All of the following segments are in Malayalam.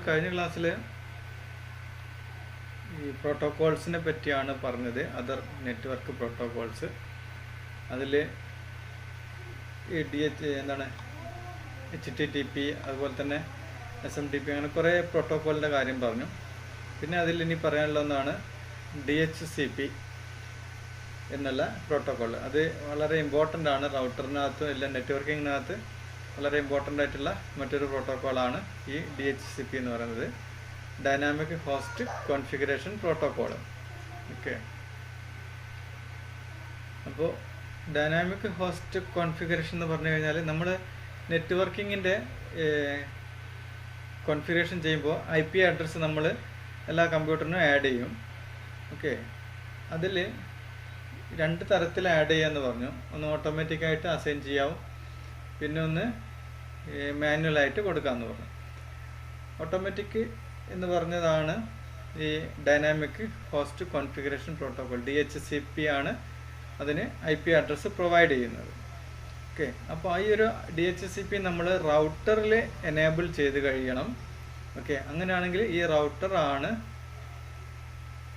കഴിഞ്ഞ ക്ലാസ്സിൽ ഈ പ്രോട്ടോക്കോൾസിനെ പറ്റിയാണ് പറഞ്ഞത്, അതർ നെറ്റ്വർക്ക് പ്രോട്ടോക്കോൾസ്. അതിൽ ഈ HTTP അതുപോലെ തന്നെ SMTP അങ്ങനെ കുറേ പ്രോട്ടോക്കോളിൻ്റെ കാര്യം പറഞ്ഞു. പിന്നെ അതിൽ ഇനി പറയാനുള്ള ഒന്നാണ് DHCP എന്നുള്ള പ്രോട്ടോക്കോൾ. അത് വളരെ ഇമ്പോർട്ടൻ്റ് ആണ്. റൗട്ടറിനകത്തും എല്ലാം നെറ്റ്വർക്കിങ്ങിനകത്ത് വളരെ ഇമ്പോർട്ടൻ്റ് ആയിട്ടുള്ള മറ്റൊരു പ്രോട്ടോക്കോളാണ് ഈ DHCP എന്ന് പറയുന്നത്, dynamic host configuration protocol. Okay, അപ്പോൾ ഡൈനാമിക് ഹോസ്റ്റ് കോൺഫിഗറേഷൻ എന്ന് പറഞ്ഞു കഴിഞ്ഞാൽ നമ്മൾ നെറ്റ്വർക്കിങ്ങിൻ്റെ കോൺഫിഗറേഷൻ ചെയ്യുമ്പോൾ IP അഡ്രസ്സ് നമ്മൾ എല്ലാ കമ്പ്യൂട്ടറിനും ആഡ് ചെയ്യും. ഓക്കെ, അതിൽ രണ്ട് തരത്തിൽ ആഡ് ചെയ്യാമെന്ന് പറഞ്ഞു. ഒന്ന് ഓട്ടോമാറ്റിക്കായിട്ട് അസൈൻ ചെയ്യാവും, പിന്നെ ഒന്ന് മാനുവലായിട്ട് കൊടുക്കാമെന്ന് പറഞ്ഞു. ഓട്ടോമാറ്റിക് എന്ന് പറഞ്ഞതാണ് ഈ dynamic host configuration protocol. DHCP ആണ് അതിന് IP അഡ്രസ്സ് പ്രൊവൈഡ് ചെയ്യുന്നത്. ഓക്കെ, അപ്പോൾ ഈ ഒരു DHCP നമ്മൾ റൗട്ടറിൽ എനേബിൾ ചെയ്ത് കഴിയണം. ഓക്കെ, അങ്ങനെയാണെങ്കിൽ ഈ റൗട്ടർ ആണ്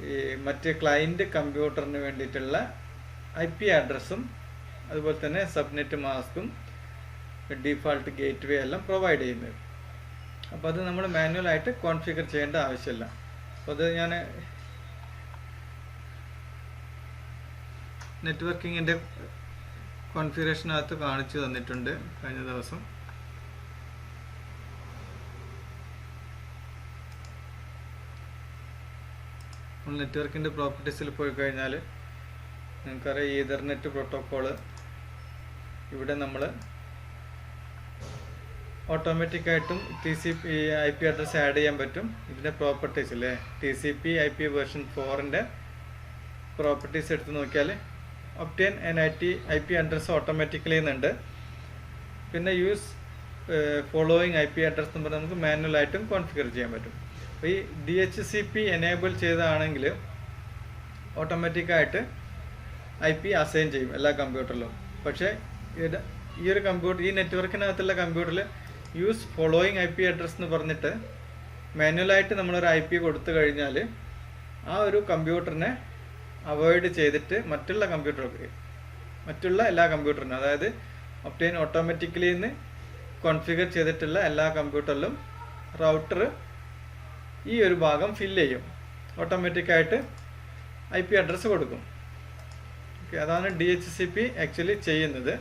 ഈ മറ്റ് ക്ലയൻറ്റ് കമ്പ്യൂട്ടറിന് വേണ്ടിയിട്ടുള്ള IP അഡ്രസ്സും അതുപോലെ തന്നെ സബ്നെറ്റ് മാസ്കും ഡിഫാൾട്ട് ഗേറ്റ് വേ എല്ലാം പ്രൊവൈഡ് ചെയ്യുന്നത്. അപ്പോൾ അത് നമ്മൾ മാനുവലായിട്ട് കോൺഫിഗർ ചെയ്യേണ്ട ആവശ്യമില്ല. അപ്പോൾ അത് ഞാൻ നെറ്റ്വർക്കിങ്ങിൻ്റെ കോൺഫിഗറേഷനകത്ത് കാണിച്ചു തന്നിട്ടുണ്ട് കഴിഞ്ഞ ദിവസം. നമ്മൾ നെറ്റ്വർക്കിൻ്റെ പ്രോപ്പർട്ടീസിൽ പോയി കഴിഞ്ഞാൽ നിങ്ങൾക്കറിയാം ഈതർനെറ്റ് പ്രോട്ടോക്കോള്. ഇവിടെ നമ്മൾ ഓട്ടോമാറ്റിക്കായിട്ടും TCP IP അഡ്രസ്സ് ആഡ് ചെയ്യാൻ പറ്റും. ഇതിൻ്റെ പ്രോപ്പർട്ടീസ് ഇല്ലേ, TCP IP വേർഷൻ 4ൻ്റെ പ്രോപ്പർട്ടീസ് എടുത്ത് നോക്കിയാൽ obtain an IP address automatically എന്നുണ്ട്. പിന്നെ യൂസ് ഫോളോയിങ് IP അഡ്രസ്സ് എന്ന് പറഞ്ഞാൽ നമുക്ക് മാനുവലായിട്ടും കോൺഫിഗർ ചെയ്യാൻ പറ്റും. അപ്പോൾ ഈ DHCP എനേബിൾ ചെയ്തതാണെങ്കിൽ ഓട്ടോമാറ്റിക്കായിട്ട് IP അസൈൻ ചെയ്യും എല്ലാ കമ്പ്യൂട്ടറിലും. പക്ഷേ ഈ ഒരു കമ്പ്യൂട്ടർ, ഈ നെറ്റ്വർക്കിനകത്തുള്ള കമ്പ്യൂട്ടറിൽ യൂസ് ഫോളോയിങ് IP അഡ്രസ്സ് എന്ന് പറഞ്ഞിട്ട് മാനുവലായിട്ട് നമ്മളൊരു IP കൊടുത്തു കഴിഞ്ഞാൽ ആ ഒരു കമ്പ്യൂട്ടറിനെ അവോയ്ഡ് ചെയ്തിട്ട് മറ്റുള്ള എല്ലാ കമ്പ്യൂട്ടറിനും, അതായത് ഒബ്റ്റെയിൻ ഓട്ടോമാറ്റിക്കലി നിന്ന് കോൺഫിഗർ ചെയ്തിട്ടുള്ള എല്ലാ കമ്പ്യൂട്ടറിലും റൗട്ടർ ഈ ഒരു ഭാഗം ഫില്ല് ചെയ്യും, ഓട്ടോമാറ്റിക്കായിട്ട് IP അഡ്രസ്സ് കൊടുക്കും. ഓക്കെ, അതാണ് DHCP ആക്ച്വലി ചെയ്യുന്നത്.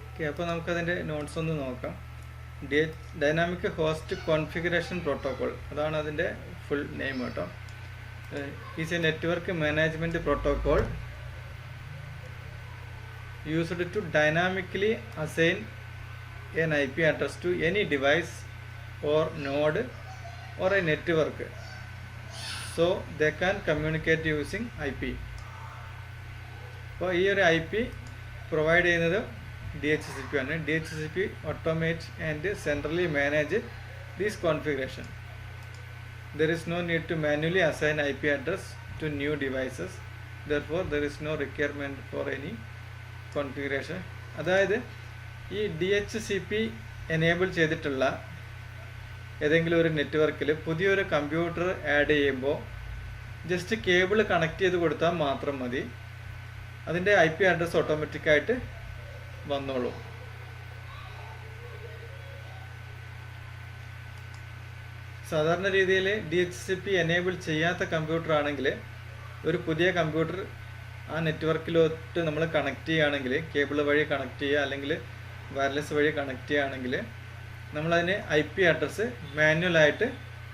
ഓക്കെ, അപ്പോൾ നമുക്കതിൻ്റെ നോട്ട്സ് ഒന്ന് നോക്കാം. ഡൈനാമിക് ഹോസ്റ്റ് കോൺഫിഗറേഷൻ പ്രോട്ടോക്കോൾ, അതാണ് അതിൻ്റെ ഫുൾ നെയിം കേട്ടോ. Is a network management protocol used to dynamically assign an IP address to any device or node or a network so they can communicate using IP. അപ്പോൾ ഈ ഒരു IP പ്രൊവൈഡ് ചെയ്യുന്നത് DHCP ആണ്. DHCP automate and centrally manage this configuration. There is no need to manually assign IP address to new devices. Therefore there is no requirement for any configuration. അതായത് ഈ DHCP എനേബിൾ ചെയ്തിട്ടുള്ള ഏതെങ്കിലും ഒരു നെറ്റ്വർക്കിൽ പുതിയൊരു കമ്പ്യൂട്ടർ ആഡ് ചെയ്യുമ്പോൾ ജസ്റ്റ് കേബിൾ കണക്ട് ചെയ്ത് കൊടുത്താൽ മാത്രം മതി, അതിൻ്റെ IP അഡ്രസ്സ് ഓട്ടോമാറ്റിക്കായിട്ട് വന്നോളൂ. സാധാരണ രീതിയിൽ DHCP എനേബിൾ ചെയ്യാത്ത കമ്പ്യൂട്ടർ ആണെങ്കിൽ ഒരു പുതിയ കമ്പ്യൂട്ടർ ആ നെറ്റ്വർക്കിലോട്ട് നമ്മൾ കണക്ട് ചെയ്യുകയാണെങ്കിൽ, കേബിൾ വഴി കണക്ട് ചെയ്യുക അല്ലെങ്കിൽ വയർലെസ് വഴി കണക്ട് ചെയ്യുകയാണെങ്കിൽ നമ്മളതിന് IP അഡ്രസ്സ് മാനുവലായിട്ട്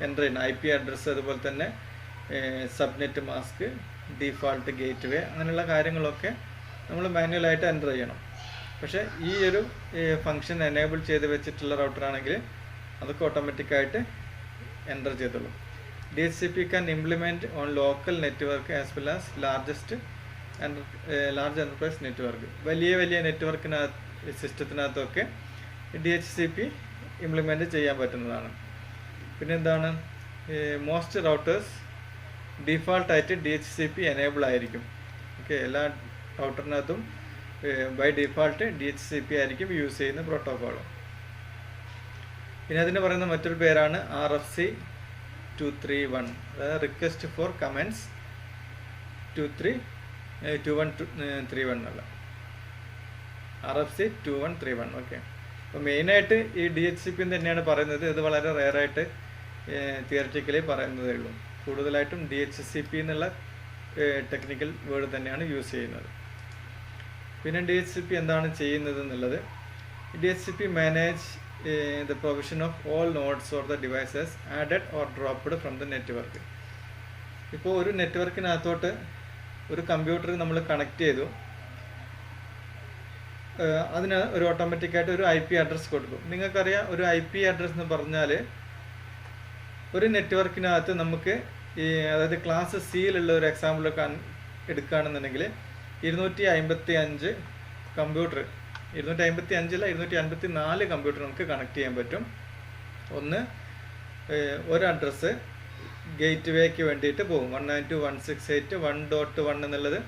എൻ്റർ ചെയ്യണം. IP അഡ്രസ്സ് അതുപോലെ തന്നെ സബ്നെറ്റ് മാസ്ക്, ഡിഫാൾട്ട് ഗേറ്റ് വേ, അങ്ങനെയുള്ള കാര്യങ്ങളൊക്കെ നമ്മൾ മാനുവലായിട്ട് എൻ്റർ ചെയ്യണം. പക്ഷേ ഈ ഒരു ഫങ്ഷൻ എനേബിൾ ചെയ്ത് വെച്ചിട്ടുള്ള റൗട്ടറാണെങ്കിൽ അതൊക്കെ ഓട്ടോമാറ്റിക്കായിട്ട് എൻ്റർ ചെയ്തോളും. DHCP can implement on local network as well as large enterprise network. വലിയ നെറ്റ്വർക്കിനകത്ത് സിസ്റ്റത്തിനകത്തൊക്കെ DHCP ഇംപ്ലിമെൻറ്റ് ചെയ്യാൻ പറ്റുന്നതാണ്. പിന്നെ എന്താണ്, മോസ്റ്റ് റൗട്ടേഴ്സ് ഡീഫാൾട്ടായിട്ട് DHCP എനേബിൾ ആയിരിക്കും. ഓക്കെ, എല്ലാ റൗട്ടറിനകത്തും ബൈ ഡീഫാൾട്ട് DHCP ആയിരിക്കും യൂസ് ചെയ്യുന്ന പ്രോട്ടോക്കോൾ. പിന്നെ അതിന് പറയുന്ന മറ്റൊരു പേരാണ് RFC 231, അതായത് റിക്വസ്റ്റ് ഫോർ കമൻസ് 2131 എന്നുള്ള RFC 2131. ഓക്കെ, അപ്പോൾ മെയിനായിട്ട് ഈ DHCP തന്നെയാണ് പറയുന്നത്. ഇത് വളരെ റെയറായിട്ട് തിയററ്റിക്കലി പറയുന്നതേ ഉള്ളൂ. കൂടുതലായിട്ടും DHCP എന്നുള്ള ടെക്നിക്കൽ വേർഡ് തന്നെയാണ് യൂസ് ചെയ്യുന്നത്. പിന്നെ DHCP എന്താണ് ചെയ്യുന്നത് എന്നുള്ളത്, DHCP manage the provision of all nodes or the devices added or dropped from the network. ഇപ്പോൾ ഒരു നെറ്റ്വർക്കിനകത്തോട്ട് ഒരു കമ്പ്യൂട്ടർ നമ്മൾ കണക്ട് ചെയ്തു, അതിന് ഒരു ഓട്ടോമാറ്റിക്കായിട്ട് ഒരു IP അഡ്രസ്സ് കൊടുക്കും. നിങ്ങൾക്കറിയാം, ഒരു IP അഡ്രസ്സ് എന്ന് പറഞ്ഞാൽ ഒരു നെറ്റ്വർക്കിനകത്ത് നമുക്ക് അതായത് ക്ലാസ് സിയിലുള്ള ഒരു എക്സാമ്പിൾ എടുക്കുകയാണെന്നുണ്ടെങ്കിൽ 255 കമ്പ്യൂട്ടർ, 255 അല്ല 254 കമ്പ്യൂട്ടർ നമുക്ക് കണക്ട് ചെയ്യാൻ പറ്റും. ഒന്ന് ഒരു അഡ്രസ്സ് ഗേറ്റ് വേക്ക് വേണ്ടിയിട്ട് പോകും, 192.168.1.1 എന്നുള്ളത്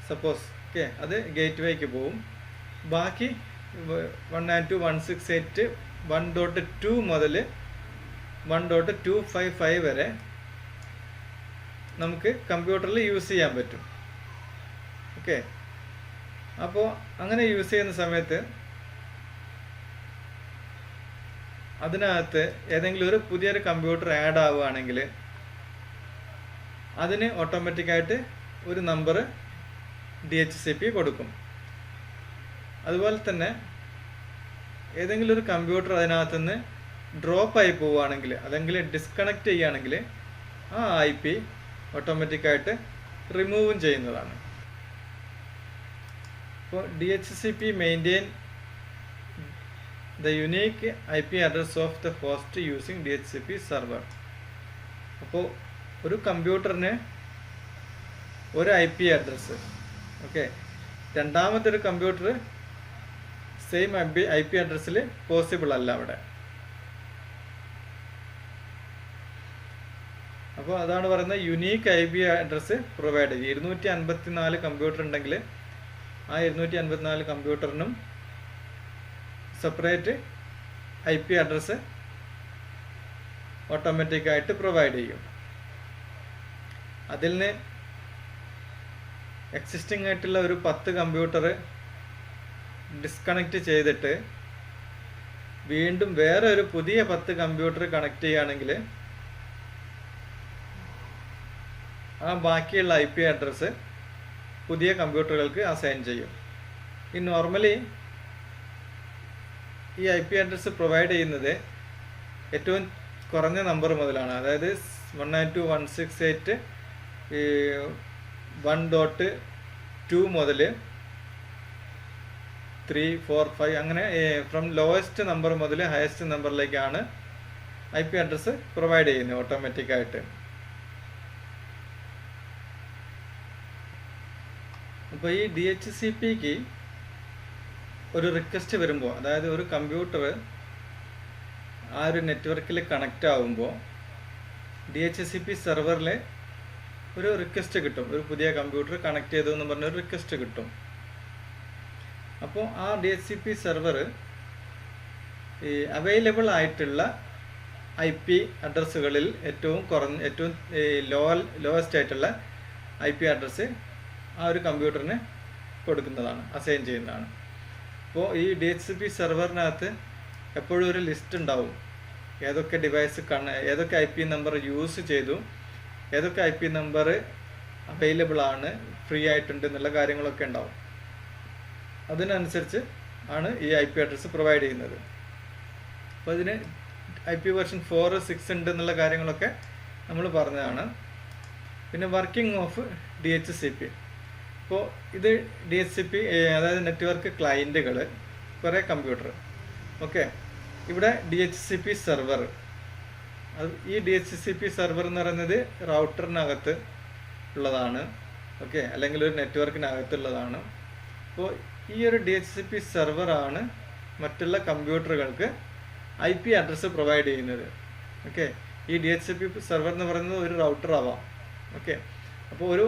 സപ്പോസ്. ഓക്കെ, അത് ഗേറ്റ് വേക്ക് പോകും. ബാക്കി 192.168.1.2 മുതൽ 1.255 വരെ നമുക്ക് കമ്പ്യൂട്ടറിൽ യൂസ് ചെയ്യാൻ പറ്റും. ഓക്കെ, അപ്പോൾ അങ്ങനെ യൂസ് ചെയ്യുന്ന സമയത്ത് അതിനകത്ത് ഏതെങ്കിലും ഒരു പുതിയൊരു കമ്പ്യൂട്ടർ ആഡ് ആവുകയാണെങ്കിൽ അതിന് ഓട്ടോമാറ്റിക്കായിട്ട് ഒരു നമ്പർ DHCP കൊടുക്കും. അതുപോലെ തന്നെ ഏതെങ്കിലും ഒരു കമ്പ്യൂട്ടർ അതിനകത്തുനിന്ന് ഡ്രോപ്പായി പോവുകയാണെങ്കിൽ, അല്ലെങ്കിൽ ഡിസ്കണക്ട് ചെയ്യുകയാണെങ്കിൽ ആ IP ഓട്ടോമാറ്റിക്കായിട്ട് റിമൂവും ചെയ്യുന്നതാണ്. അപ്പോൾ DHCP maintain the unique IP address of the host using DHCP server. അപ്പോൾ ഒരു കമ്പ്യൂട്ടറിന് ഒരു IP അഡ്രസ്സ്, ഓക്കെ, രണ്ടാമത്തെ ഒരു കമ്പ്യൂട്ടർ സെയിം IP അഡ്രസ്സിൽ പോസിബിൾ അല്ല അവിടെ. അപ്പോൾ അതാണ് പറയുന്നത് യുണീക്ക് IP അഡ്രസ്സ് പ്രൊവൈഡ് ചെയ്യും. 254 കമ്പ്യൂട്ടർ ഉണ്ടെങ്കിൽ ആ 254 കമ്പ്യൂട്ടറിനും സെപ്പറേറ്റ് IP അഡ്രസ്സ് ഓട്ടോമാറ്റിക്കായിട്ട് പ്രൊവൈഡ് ചെയ്യും. അതിൽ നിന്ന് എക്സിസ്റ്റിംഗ് ആയിട്ടുള്ള ഒരു 10 കമ്പ്യൂട്ടർ ഡിസ്കണക്ട് ചെയ്തിട്ട് വീണ്ടും വേറെ ഒരു പുതിയ 10 കമ്പ്യൂട്ടർ കണക്ട് ചെയ്യുകയാണെങ്കിൽ ആ ബാക്കിയുള്ള IP അഡ്രസ്സ് പുതിയ കമ്പ്യൂട്ടറുകൾക്ക് അസൈൻ ചെയ്യും. ഈ നോർമലി ഈ IP അഡ്രസ്സ് പ്രൊവൈഡ് ചെയ്യുന്നത് ഏറ്റവും കുറഞ്ഞ നമ്പർ മുതലാണ്. അതായത് 192.168.1.2 മുതൽ 3, 4, 5 അങ്ങനെ ഫ്രം ലോവസ്റ്റ് നമ്പർ മുതൽ ഹയസ്റ്റ് നമ്പറിലേക്കാണ് IP അഡ്രസ്സ് പ്രൊവൈഡ് ചെയ്യുന്നത് ഓട്ടോമാറ്റിക്കായിട്ട്. അപ്പോൾ ഈ DHCPക്ക് ഒരു റിക്വസ്റ്റ് വരുമ്പോൾ, അതായത് ഒരു കമ്പ്യൂട്ടർ ആ ഒരു നെറ്റ്വർക്കിൽ കണക്റ്റ് ആവുമ്പോൾ DHCP സെർവറിൽ ഒരു റിക്വസ്റ്റ് കിട്ടും. ഒരു പുതിയ കമ്പ്യൂട്ടർ കണക്ട് ചെയ്തു എന്ന് പറഞ്ഞൊരു റിക്വസ്റ്റ് കിട്ടും. അപ്പോൾ ആ DHCP സെർവർ ഈ അവൈലബിൾ ആയിട്ടുള്ള IP അഡ്രസ്സുകളിൽ ഏറ്റവും ലോവസ്റ്റ് ആയിട്ടുള്ള IP അഡ്രസ്സ് ആ ഒരു കമ്പ്യൂട്ടറിന് കൊടുക്കുന്നതാണ്, അസൈൻ ചെയ്യുന്നതാണ്. അപ്പോൾ ഈ DHCP സെർവറിനകത്ത് എപ്പോഴും ഒരു ലിസ്റ്റ് ഉണ്ടാവും. ഏതൊക്കെ ഡിവൈസ് ഏതൊക്കെ IP നമ്പർ യൂസ് ചെയ്തു, ഏതൊക്കെ IP നമ്പർ അവൈലബിൾ ആണ്, ഫ്രീ ആയിട്ടുണ്ട് എന്നുള്ള കാര്യങ്ങളൊക്കെ ഉണ്ടാവും. അതിനനുസരിച്ച് ആണ് ഈ IP അഡ്രസ്സ് പ്രൊവൈഡ് ചെയ്യുന്നത്. അപ്പോൾ ഇതിന് IP വേർഷൻ 4, 6 ഉണ്ട് എന്നുള്ള കാര്യങ്ങളൊക്കെ നമ്മൾ പറഞ്ഞതാണ്. പിന്നെ വർക്കിംഗ് ഓഫ് DHCP. അപ്പോൾ ഇത് DHCP അതായത് നെറ്റ്വർക്ക് ക്ലയൻറ്റുകൾ, കുറേ കമ്പ്യൂട്ടർ. ഓക്കെ, ഇവിടെ DHCP സെർവർ. ഈ DHCP സെർവർ എന്ന് പറയുന്നത് റൗട്ടറിനകത്ത് ഉള്ളതാണ്. ഓക്കെ, അല്ലെങ്കിൽ ഒരു നെറ്റ്വർക്കിനകത്തുള്ളതാണ്. അപ്പോൾ ഈ ഒരു DHCP സെർവറാണ് മറ്റുള്ള കമ്പ്യൂട്ടറുകൾക്ക് IP അഡ്രസ്സ് പ്രൊവൈഡ് ചെയ്യുന്നത്. ഓക്കെ, ഈ DHCP സെർവർ എന്ന് പറയുന്നത് ഒരു റൗട്ടർ ആവാം, ഓക്കെ. അപ്പോൾ ഒരു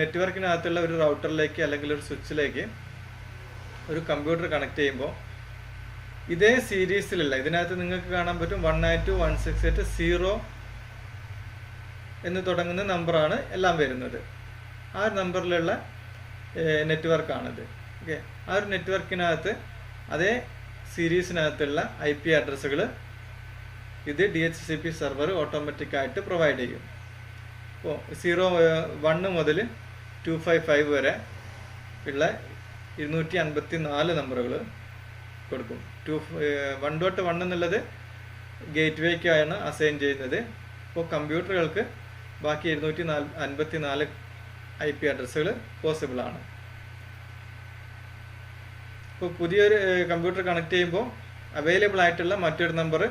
നെറ്റ്വർക്കിനകത്തുള്ള ഒരു റൗട്ടറിലേക്ക് അല്ലെങ്കിൽ ഒരു സ്വിച്ചിലേക്ക് ഒരു കമ്പ്യൂട്ടർ കണക്ട് ചെയ്യുമ്പോൾ ഇതേ സീരീസിലുള്ള, ഇതിനകത്ത് നിങ്ങൾക്ക് കാണാൻ പറ്റും 192.168.0 എന്ന് തുടങ്ങുന്ന നമ്പറാണ് എല്ലാം വരുന്നത്. ആ ഒരു നമ്പറിലുള്ള നെറ്റ്വർക്കാണിത്. ഓക്കെ. ആ ഒരു നെറ്റ്വർക്കിനകത്ത് അതേ സീരീസിനകത്തുള്ള IP അഡ്രസ്സുകൾ ഇത് DHCP സെർവർ ഓട്ടോമാറ്റിക്കായിട്ട് പ്രൊവൈഡ് ചെയ്യും. അപ്പോൾ 1 മുതൽ 255 വരെ ഉള്ള 254 നമ്പറുകൾ കൊടുക്കും. 1.1 എന്നുള്ളത് ഗേറ്റ് വേക്കാണ് അസൈൻ ചെയ്യുന്നത്. അപ്പോൾ കമ്പ്യൂട്ടറുകൾക്ക് ബാക്കി 254 IP അഡ്രസ്സുകൾ പോസിബിളാണ്. ഇപ്പോൾ പുതിയൊരു കമ്പ്യൂട്ടർ കണക്ട് ചെയ്യുമ്പോൾ അവൈലബിൾ ആയിട്ടുള്ള മറ്റൊരു നമ്പർ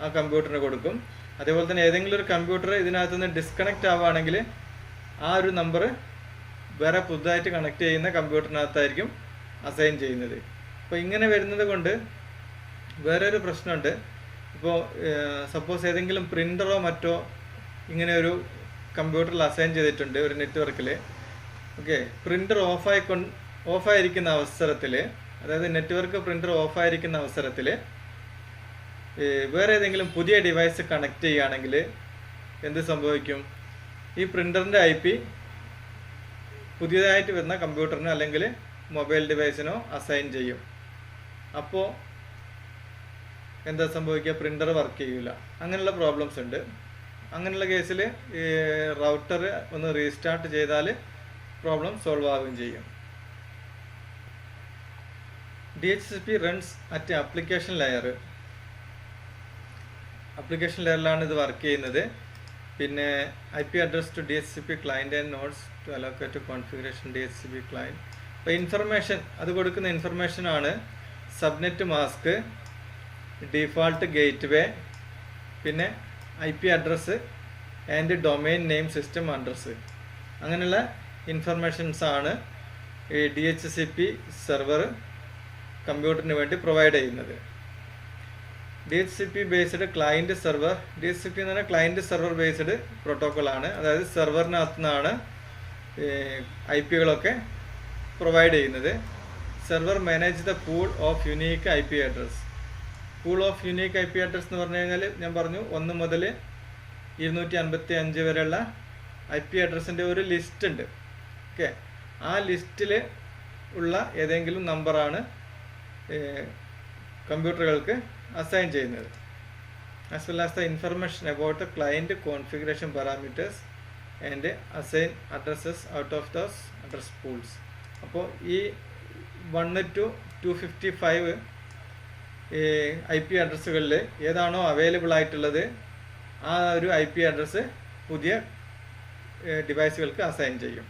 ആ കമ്പ്യൂട്ടറിന് കൊടുക്കും. അതേപോലെ തന്നെ ഏതെങ്കിലും ഒരു കമ്പ്യൂട്ടർ ഇതിനകത്ത് നിന്ന് ഡിസ്കണക്റ്റ് ആവുകയാണെങ്കിൽ ആ ഒരു നമ്പർ വേറെ പുതുതായിട്ട് കണക്ട് ചെയ്യുന്ന കമ്പ്യൂട്ടറിനകത്തായിരിക്കും അസൈൻ ചെയ്യുന്നത്. അപ്പോൾ ഇങ്ങനെ വരുന്നത് കൊണ്ട് വേറെ ഒരു പ്രശ്നമുണ്ട്. ഇപ്പോൾ സപ്പോസ് ഏതെങ്കിലും പ്രിൻ്ററോ മറ്റോ ഇങ്ങനെ ഒരു കമ്പ്യൂട്ടറിൽ അസൈൻ ചെയ്തിട്ടുണ്ട് ഒരു നെറ്റ്വർക്കിൽ. ഓക്കെ. പ്രിൻ്റർ ഓഫായിരിക്കുന്ന അവസരത്തിൽ, അതായത് നെറ്റ്വർക്ക് പ്രിൻ്റർ ഓഫായിരിക്കുന്ന അവസരത്തിൽ വേറെ ഏതെങ്കിലും പുതിയ ഡിവൈസ് കണക്ട് ചെയ്യുകയാണെങ്കിൽ എന്ത് സംഭവിക്കും? ഈ പ്രിൻ്ററിൻ്റെ IP പുതിയതായിട്ട് വരുന്ന കമ്പ്യൂട്ടറിനോ അല്ലെങ്കിൽ മൊബൈൽ ഡിവൈസിനോ അസൈൻ ചെയ്യും. അപ്പോൾ എന്താ സംഭവിക്കുക? പ്രിൻ്റർ വർക്ക് ചെയ്യില്ല. അങ്ങനെയുള്ള പ്രോബ്ലംസ് ഉണ്ട്. അങ്ങനെയുള്ള കേസിൽ റൗട്ടർ ഒന്ന് റീസ്റ്റാർട്ട് ചെയ്താൽ പ്രോബ്ലം സോൾവ് ആവുകയും ചെയ്യും. DHCP runs at application layer. Application ലെയറിലാണ് ഇത് വർക്ക് ചെയ്യുന്നത്. പിന്നെ IP address to DHCP client and nodes to allocate configuration DHCP client. അപ്പോൾ ഇൻഫർമേഷൻ, അത് കൊടുക്കുന്ന ഇൻഫർമേഷനാണ് subnet mask, default gateway, പിന്നെ IP address and domain name system address. അങ്ങനെയുള്ള ഇൻഫർമേഷൻസാണ് ഈ DHCP സെർവർ കമ്പ്യൂട്ടറിന് വേണ്ടി പ്രൊവൈഡ് ചെയ്യുന്നത്. DHCP based client server. DHCP എന്ന് പറഞ്ഞാൽ ക്ലയൻറ്റ് സെർവർ ബേസ്ഡ് പ്രോട്ടോക്കോളാണ്. അതായത് സെർവറിനകത്തു നിന്നാണ് IPകളൊക്കെ പ്രൊവൈഡ് ചെയ്യുന്നത്. Server manage the pool of unique IP address. Pool of unique IP address എന്ന് പറഞ്ഞു കഴിഞ്ഞാൽ ഞാൻ പറഞ്ഞു 1 മുതൽ 255 വരെയുള്ള IP അഡ്രസ്സിൻ്റെ ഒരു ലിസ്റ്റ് ഉണ്ട്. ഓക്കെ. ആ ലിസ്റ്റിൽ ഉള്ള ഏതെങ്കിലും നമ്പറാണ് കമ്പ്യൂട്ടറുകൾക്ക് അസൈൻ ചെയ്യുന്നത്. As well as the information about the client configuration parameters and assign addresses out of those address pools. അപ്പോൾ ഈ 1 to 255 IP അഡ്രസ്സുകളിൽ ഏതാണോ അവൈലബിൾ ആയിട്ടുള്ളത് ആ ഒരു IP അഡ്രസ്സ് പുതിയ ഡിവൈസുകൾക്ക് അസൈൻ ചെയ്യും.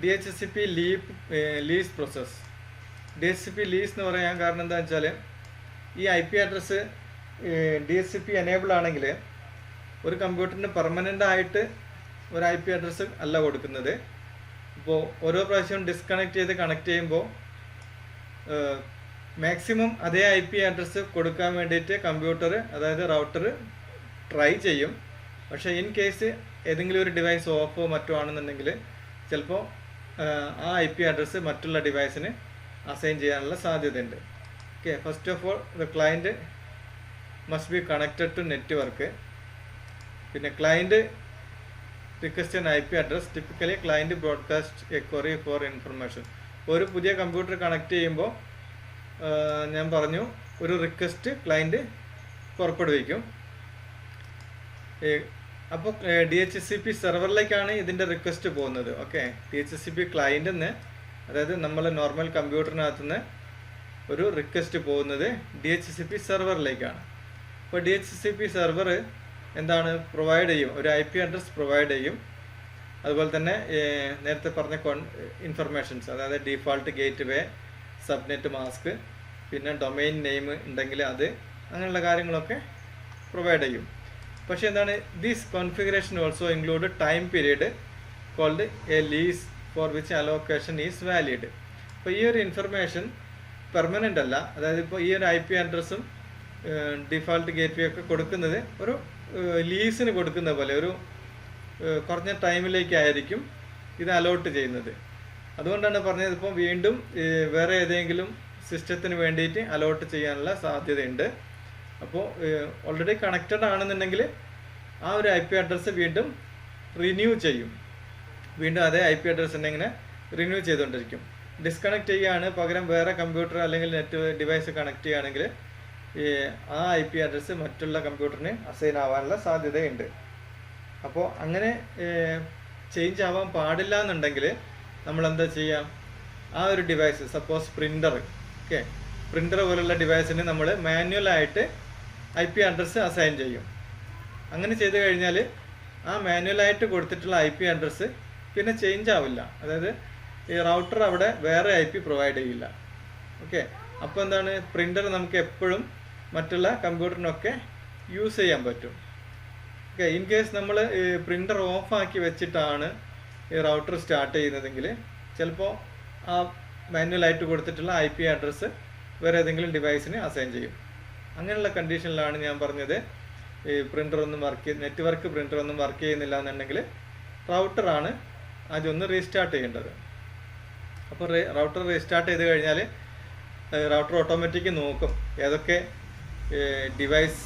DHCP lease process. DHCP lease എന്ന് പറയാൻ കാരണം എന്താ വെച്ചാൽ ഈ IP അഡ്രസ്സ് DHCP എനേബിൾ ആണെങ്കിൽ ഒരു കമ്പ്യൂട്ടറിന് പെർമനൻ്റ് ആയിട്ട് ഒരു IP അഡ്രസ്സ് അല്ല കൊടുക്കുന്നത്. ഇപ്പോൾ ഓരോ പ്രാവശ്യവും ഡിസ്കണക്ട് ചെയ്ത് കണക്ട് ചെയ്യുമ്പോൾ മാക്സിമം അതേ IP അഡ്രസ്സ് കൊടുക്കാൻ വേണ്ടിയിട്ട് കമ്പ്യൂട്ടർ, അതായത് റൗട്ടർ ട്രൈ ചെയ്യും. പക്ഷേ ഇൻ കേസ് ഏതെങ്കിലും ഒരു ഡിവൈസ് ഓഫോ മറ്റോ ആണെന്നുണ്ടെങ്കിൽ ചിലപ്പോൾ ആ IP അഡ്രസ്സ് മറ്റുള്ള ഡിവൈസിന് അസൈൻ ചെയ്യാനുള്ള സാധ്യതയുണ്ട്. Okay. First of all the client must be connected to network. പിന്നെ client request an IP address. Typically client broadcast a query for information. ഒരു പുതിയ കമ്പ്യൂട്ടർ കണക്ട് ചെയ്യുമ്പോൾ ഞാൻ പറഞ്ഞു ഒരു റിക്വസ്റ്റ് ക്ലയൻറ്റ് പുറപ്പെടുവിക്കും. അപ്പോൾ DHCP സെർവറിലേക്കാണ് ഇതിൻ്റെ റിക്വസ്റ്റ് പോകുന്നത്. ഓക്കെ. DHCP ക്ലയൻറ്റിൽ നിന്ന്, അതായത് നമ്മൾ നോർമൽ കമ്പ്യൂട്ടറിനകത്തു നിന്ന് ഒരു റിക്വസ്റ്റ് പോകുന്നത് DHCP സെർവറിലേക്കാണ്. അപ്പോൾ DHCP സെർവർ എന്താണ് പ്രൊവൈഡ് ചെയ്യും? ഒരു IP അഡ്രസ് പ്രൊവൈഡ് ചെയ്യും. അതുപോലെ തന്നെ നേരത്തെ പറഞ്ഞ ഇൻഫർമേഷൻസ്, അതായത് default gateway, subnet mask, പിന്നെ ഡൊമൈൻ നെയിം ഉണ്ടെങ്കിൽ അത്, അങ്ങനെയുള്ള കാര്യങ്ങളൊക്കെ പ്രൊവൈഡ് ചെയ്യും. പക്ഷേ എന്താണ്, this configuration also include time period called a lease for which allocation is valid. അപ്പോൾ ഈ ഒരു ഇൻഫർമേഷൻ പെർമനൻ്റ് അല്ല. അതായത് ഇപ്പോൾ ഈ ഒരു IP അഡ്രസ്സും ഡിഫാൾട്ട് ഗേറ്റ് വേ ഒക്കെ കൊടുക്കുന്നത് ഒരു ലീസിന് കൊടുക്കുന്ന പോലെ, ഒരു കുറഞ്ഞ ടൈമിലേക്കായിരിക്കും ഇത് അലോട്ട് ചെയ്യുന്നത്. അതുകൊണ്ടാണ് പറഞ്ഞത് ഇപ്പോൾ വീണ്ടും വേറെ ഏതെങ്കിലും സിസ്റ്റത്തിന് വേണ്ടിയിട്ട് അലോട്ട് ചെയ്യാനുള്ള സാധ്യതയുണ്ട്. അപ്പോൾ ഓൾറെഡി കണക്റ്റഡ് ആണെന്നുണ്ടെങ്കിൽ ആ ഒരു IP അഡ്രസ്സ് വീണ്ടും റിന്യൂ ചെയ്യും. വീണ്ടും അതേ IP അഡ്രസ്സ് തന്നെ ഇങ്ങനെ റിന്യൂ ചെയ്തുകൊണ്ടിരിക്കും. ഡിസ്കണക്ട് ചെയ്യുകയാണ്, പകരം വേറെ കമ്പ്യൂട്ടർ അല്ലെങ്കിൽ നെറ്റ് ഡിവൈസ് കണക്ട് ചെയ്യുകയാണെങ്കിൽ ആ IP അഡ്രസ്സ് മറ്റുള്ള കമ്പ്യൂട്ടറിന് അസൈൻ ആവാനുള്ള സാധ്യതയുണ്ട്. അപ്പോൾ അങ്ങനെ ചേഞ്ച് ആവാൻ പാടില്ല എന്നുണ്ടെങ്കിൽ നമ്മളെന്താ ചെയ്യാം, ആ ഒരു device suppose printer, okay, printer പോലുള്ള ഡിവൈസിന് നമ്മൾ മാനുവലായിട്ട് IP അഡ്രസ്സ് അസൈൻ ചെയ്യും. അങ്ങനെ ചെയ്ത് കഴിഞ്ഞാൽ ആ മാനുവലായിട്ട് കൊടുത്തിട്ടുള്ള IP അഡ്രസ്സ് പിന്നെ ചേഞ്ച് ആവില്ല. അതായത് ഈ റൗട്ടർ അവിടെ വേറെ IP പ്രൊവൈഡ് ചെയ്യില്ല. ഓക്കെ, അപ്പോൾ എന്താണ്, പ്രിൻ്റർ നമുക്ക് എപ്പോഴും മറ്റുള്ള കമ്പ്യൂട്ടറിനൊക്കെ യൂസ് ചെയ്യാൻ പറ്റും. ഓക്കെ, ഇൻ കേസ് നമ്മൾ പ്രിൻ്റർ ഓഫാക്കി വെച്ചിട്ടാണ് ഈ റൗട്ടർ സ്റ്റാർട്ട് ചെയ്യുന്നതെങ്കിൽ ചിലപ്പോൾ ആ മാനുവലായിട്ട് കൊടുത്തിട്ടുള്ള IP അഡ്രസ്സ് വേറെ ഏതെങ്കിലും ഡിവൈസിന് അസൈൻ ചെയ്യും. അങ്ങനെയുള്ള കണ്ടീഷനിലാണ് ഞാൻ പറഞ്ഞത് ഈ പ്രിൻ്ററൊന്നും നെറ്റ്വർക്ക് പ്രിൻ്ററൊന്നും വർക്ക് ചെയ്യുന്നില്ല എന്നുണ്ടെങ്കിൽ റൗട്ടറാണ് ആദ്യം ഒന്ന് റീസ്റ്റാർട്ട് ചെയ്യേണ്ടത്. അപ്പോൾ റൗട്ടർ റീസ്റ്റാർട്ട് ചെയ്ത് കഴിഞ്ഞാൽ റൗട്ടർ ഓട്ടോമാറ്റിക് നോക്കും ഏതൊക്കെ ഡിവൈസ്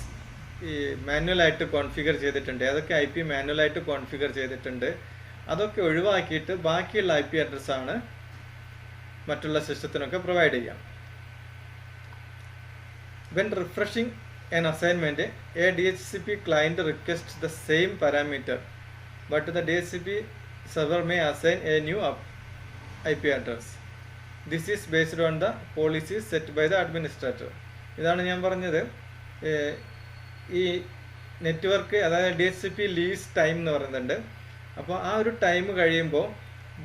ഈ മാനുവലായിട്ട് കോൺഫിഗർ ചെയ്തിട്ടുണ്ട്, ഏതൊക്കെ IP മാനുവലായിട്ട് കോൺഫിഗർ ചെയ്തിട്ടുണ്ട്, അതൊക്കെ ഒഴിവാക്കിയിട്ട് ബാക്കിയുള്ള IP അഡ്രസ്സാണ് മറ്റുള്ള സിസ്റ്റത്തിനൊക്കെ പ്രൊവൈഡ് ചെയ്യാം. When refreshing an assignment, a DHCP client requests the same parameter, but the DHCP server may assign a new IP address. This is based on the policies set by the administrator. ഇതാണ് ഞാൻ പറഞ്ഞത്, ഈ നെറ്റ്വർക്ക് അതായത് DHCP ലീസ് ടൈം എന്ന് പറയുന്നുണ്ട്. അപ്പോൾ ആ ഒരു ടൈം കഴിയുമ്പോൾ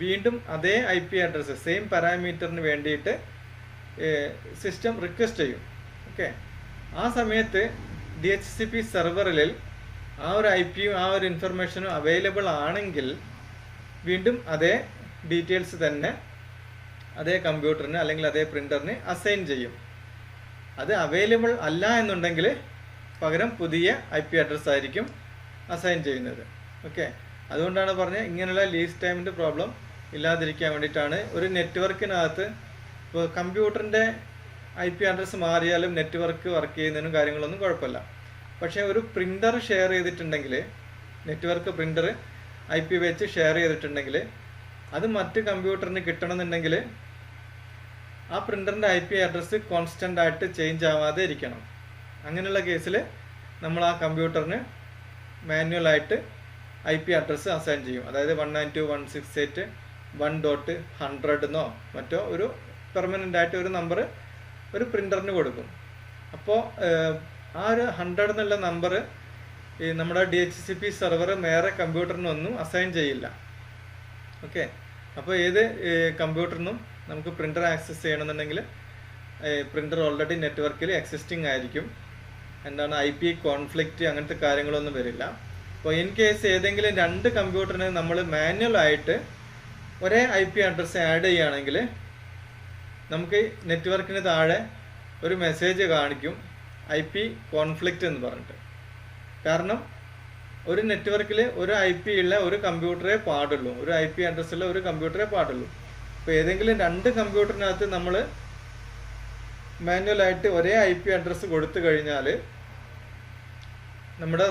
വീണ്ടും അതേ IP അഡ്രസ്സ് സെയിം പാരാമീറ്ററിന് വേണ്ടിയിട്ട് സിസ്റ്റം റിക്വസ്റ്റ് ചെയ്യും. ഓക്കെ, ആ സമയത്ത് DHCP സെർവറിൽ ആ ഒരു IPയും ആ ഒരു ഇൻഫർമേഷനും അവൈലബിൾ ആണെങ്കിൽ വീണ്ടും അതേ ഡീറ്റെയിൽസ് തന്നെ അതേ കമ്പ്യൂട്ടറിന് അല്ലെങ്കിൽ അതേ പ്രിൻ്ററിന് അസൈൻ ചെയ്യും. അത് അവൈലബിൾ അല്ല എന്നുണ്ടെങ്കിൽ പകരം പുതിയ IP അഡ്രസ്സ് ആയിരിക്കും അസൈൻ ചെയ്യുന്നത്. ഓക്കെ, അതുകൊണ്ടാണ് പറഞ്ഞത് ഇങ്ങനെയുള്ള ലീസ് ടൈമിൻ്റെ പ്രോബ്ലം ഇല്ലാതിരിക്കാൻ വേണ്ടിയിട്ടാണ്. ഒരു നെറ്റ്വർക്കിനകത്ത് ഇപ്പോൾ കമ്പ്യൂട്ടറിൻ്റെ IP അഡ്രസ്സ് മാറിയാലും നെറ്റ്വർക്ക് വർക്ക് ചെയ്യുന്നതിനും കാര്യങ്ങളൊന്നും കുഴപ്പമില്ല. പക്ഷേ ഒരു പ്രിൻ്റർ ഷെയർ ചെയ്തിട്ടുണ്ടെങ്കിൽ, നെറ്റ്വർക്ക് പ്രിൻ്റർ IP വെച്ച് ഷെയർ ചെയ്തിട്ടുണ്ടെങ്കിൽ അത് മറ്റ് കമ്പ്യൂട്ടറിന് കിട്ടണമെന്നുണ്ടെങ്കിൽ ആ പ്രിൻ്ററിൻ്റെ IP അഡ്രസ്സ് കോൺസ്റ്റൻ്റ് ആയിട്ട് ചേഞ്ച് ആവാതെ ഇരിക്കണം. അങ്ങനെയുള്ള കേസിൽ നമ്മൾ ആ കമ്പ്യൂട്ടറിന് മാനുവലായിട്ട് IP അഡ്രസ്സ് അസൈൻ ചെയ്യും. അതായത് 192.168.1.100 എന്നോ മറ്റോ ഒരു പെർമനൻ്റ് ആയിട്ട് ഒരു നമ്പർ ഒരു പ്രിൻ്ററിന് കൊടുക്കും. അപ്പോൾ ആ ഒരു 100 എന്നുള്ള നമ്പർ ഈ നമ്മുടെ DHCP സെർവർ വേറെ കമ്പ്യൂട്ടറിനൊന്നും അസൈൻ ചെയ്യില്ല. ഓക്കെ, അപ്പോൾ ഏത് കമ്പ്യൂട്ടറിനും നമുക്ക് പ്രിൻ്റർ ആക്സസ് ചെയ്യണമെന്നുണ്ടെങ്കിൽ പ്രിൻ്റർ ഓൾറെഡി നെറ്റ്വർക്കിൽ എക്സിസ്റ്റിംഗ് ആയിരിക്കും. എന്താണ് IP കോൺഫ്ലിക്റ്റ് അങ്ങനത്തെ കാര്യങ്ങളൊന്നും വരില്ല. അപ്പോൾ ഇൻ കേസ് ഏതെങ്കിലും രണ്ട് കമ്പ്യൂട്ടറിന് നമ്മൾ മാനുവലായിട്ട് ഒരേ IP അഡ്രസ്സ് ആഡ് ചെയ്യുകയാണെങ്കിൽ നമുക്ക് നെറ്റ്വർക്കിന് താഴെ ഒരു മെസ്സേജ് കാണിക്കും IP കോൺഫ്ലിക്റ്റ് എന്ന് പറഞ്ഞിട്ട്. കാരണം ഒരു നെറ്റ്വർക്കിൽ ഒരു IP ഉള്ള ഒരു കമ്പ്യൂട്ടറേ പാടുള്ളൂ, ഒരു IP അഡ്രസ്സുള്ള ഒരു കമ്പ്യൂട്ടറേ പാടുള്ളൂ. അപ്പോൾ ഏതെങ്കിലും രണ്ട് കമ്പ്യൂട്ടറിനകത്ത് നമ്മൾ മാനുവലായിട്ട് ഒരേ IP അഡ്രസ്സ് കൊടുത്തു കഴിഞ്ഞാൽ നമ്മുടെ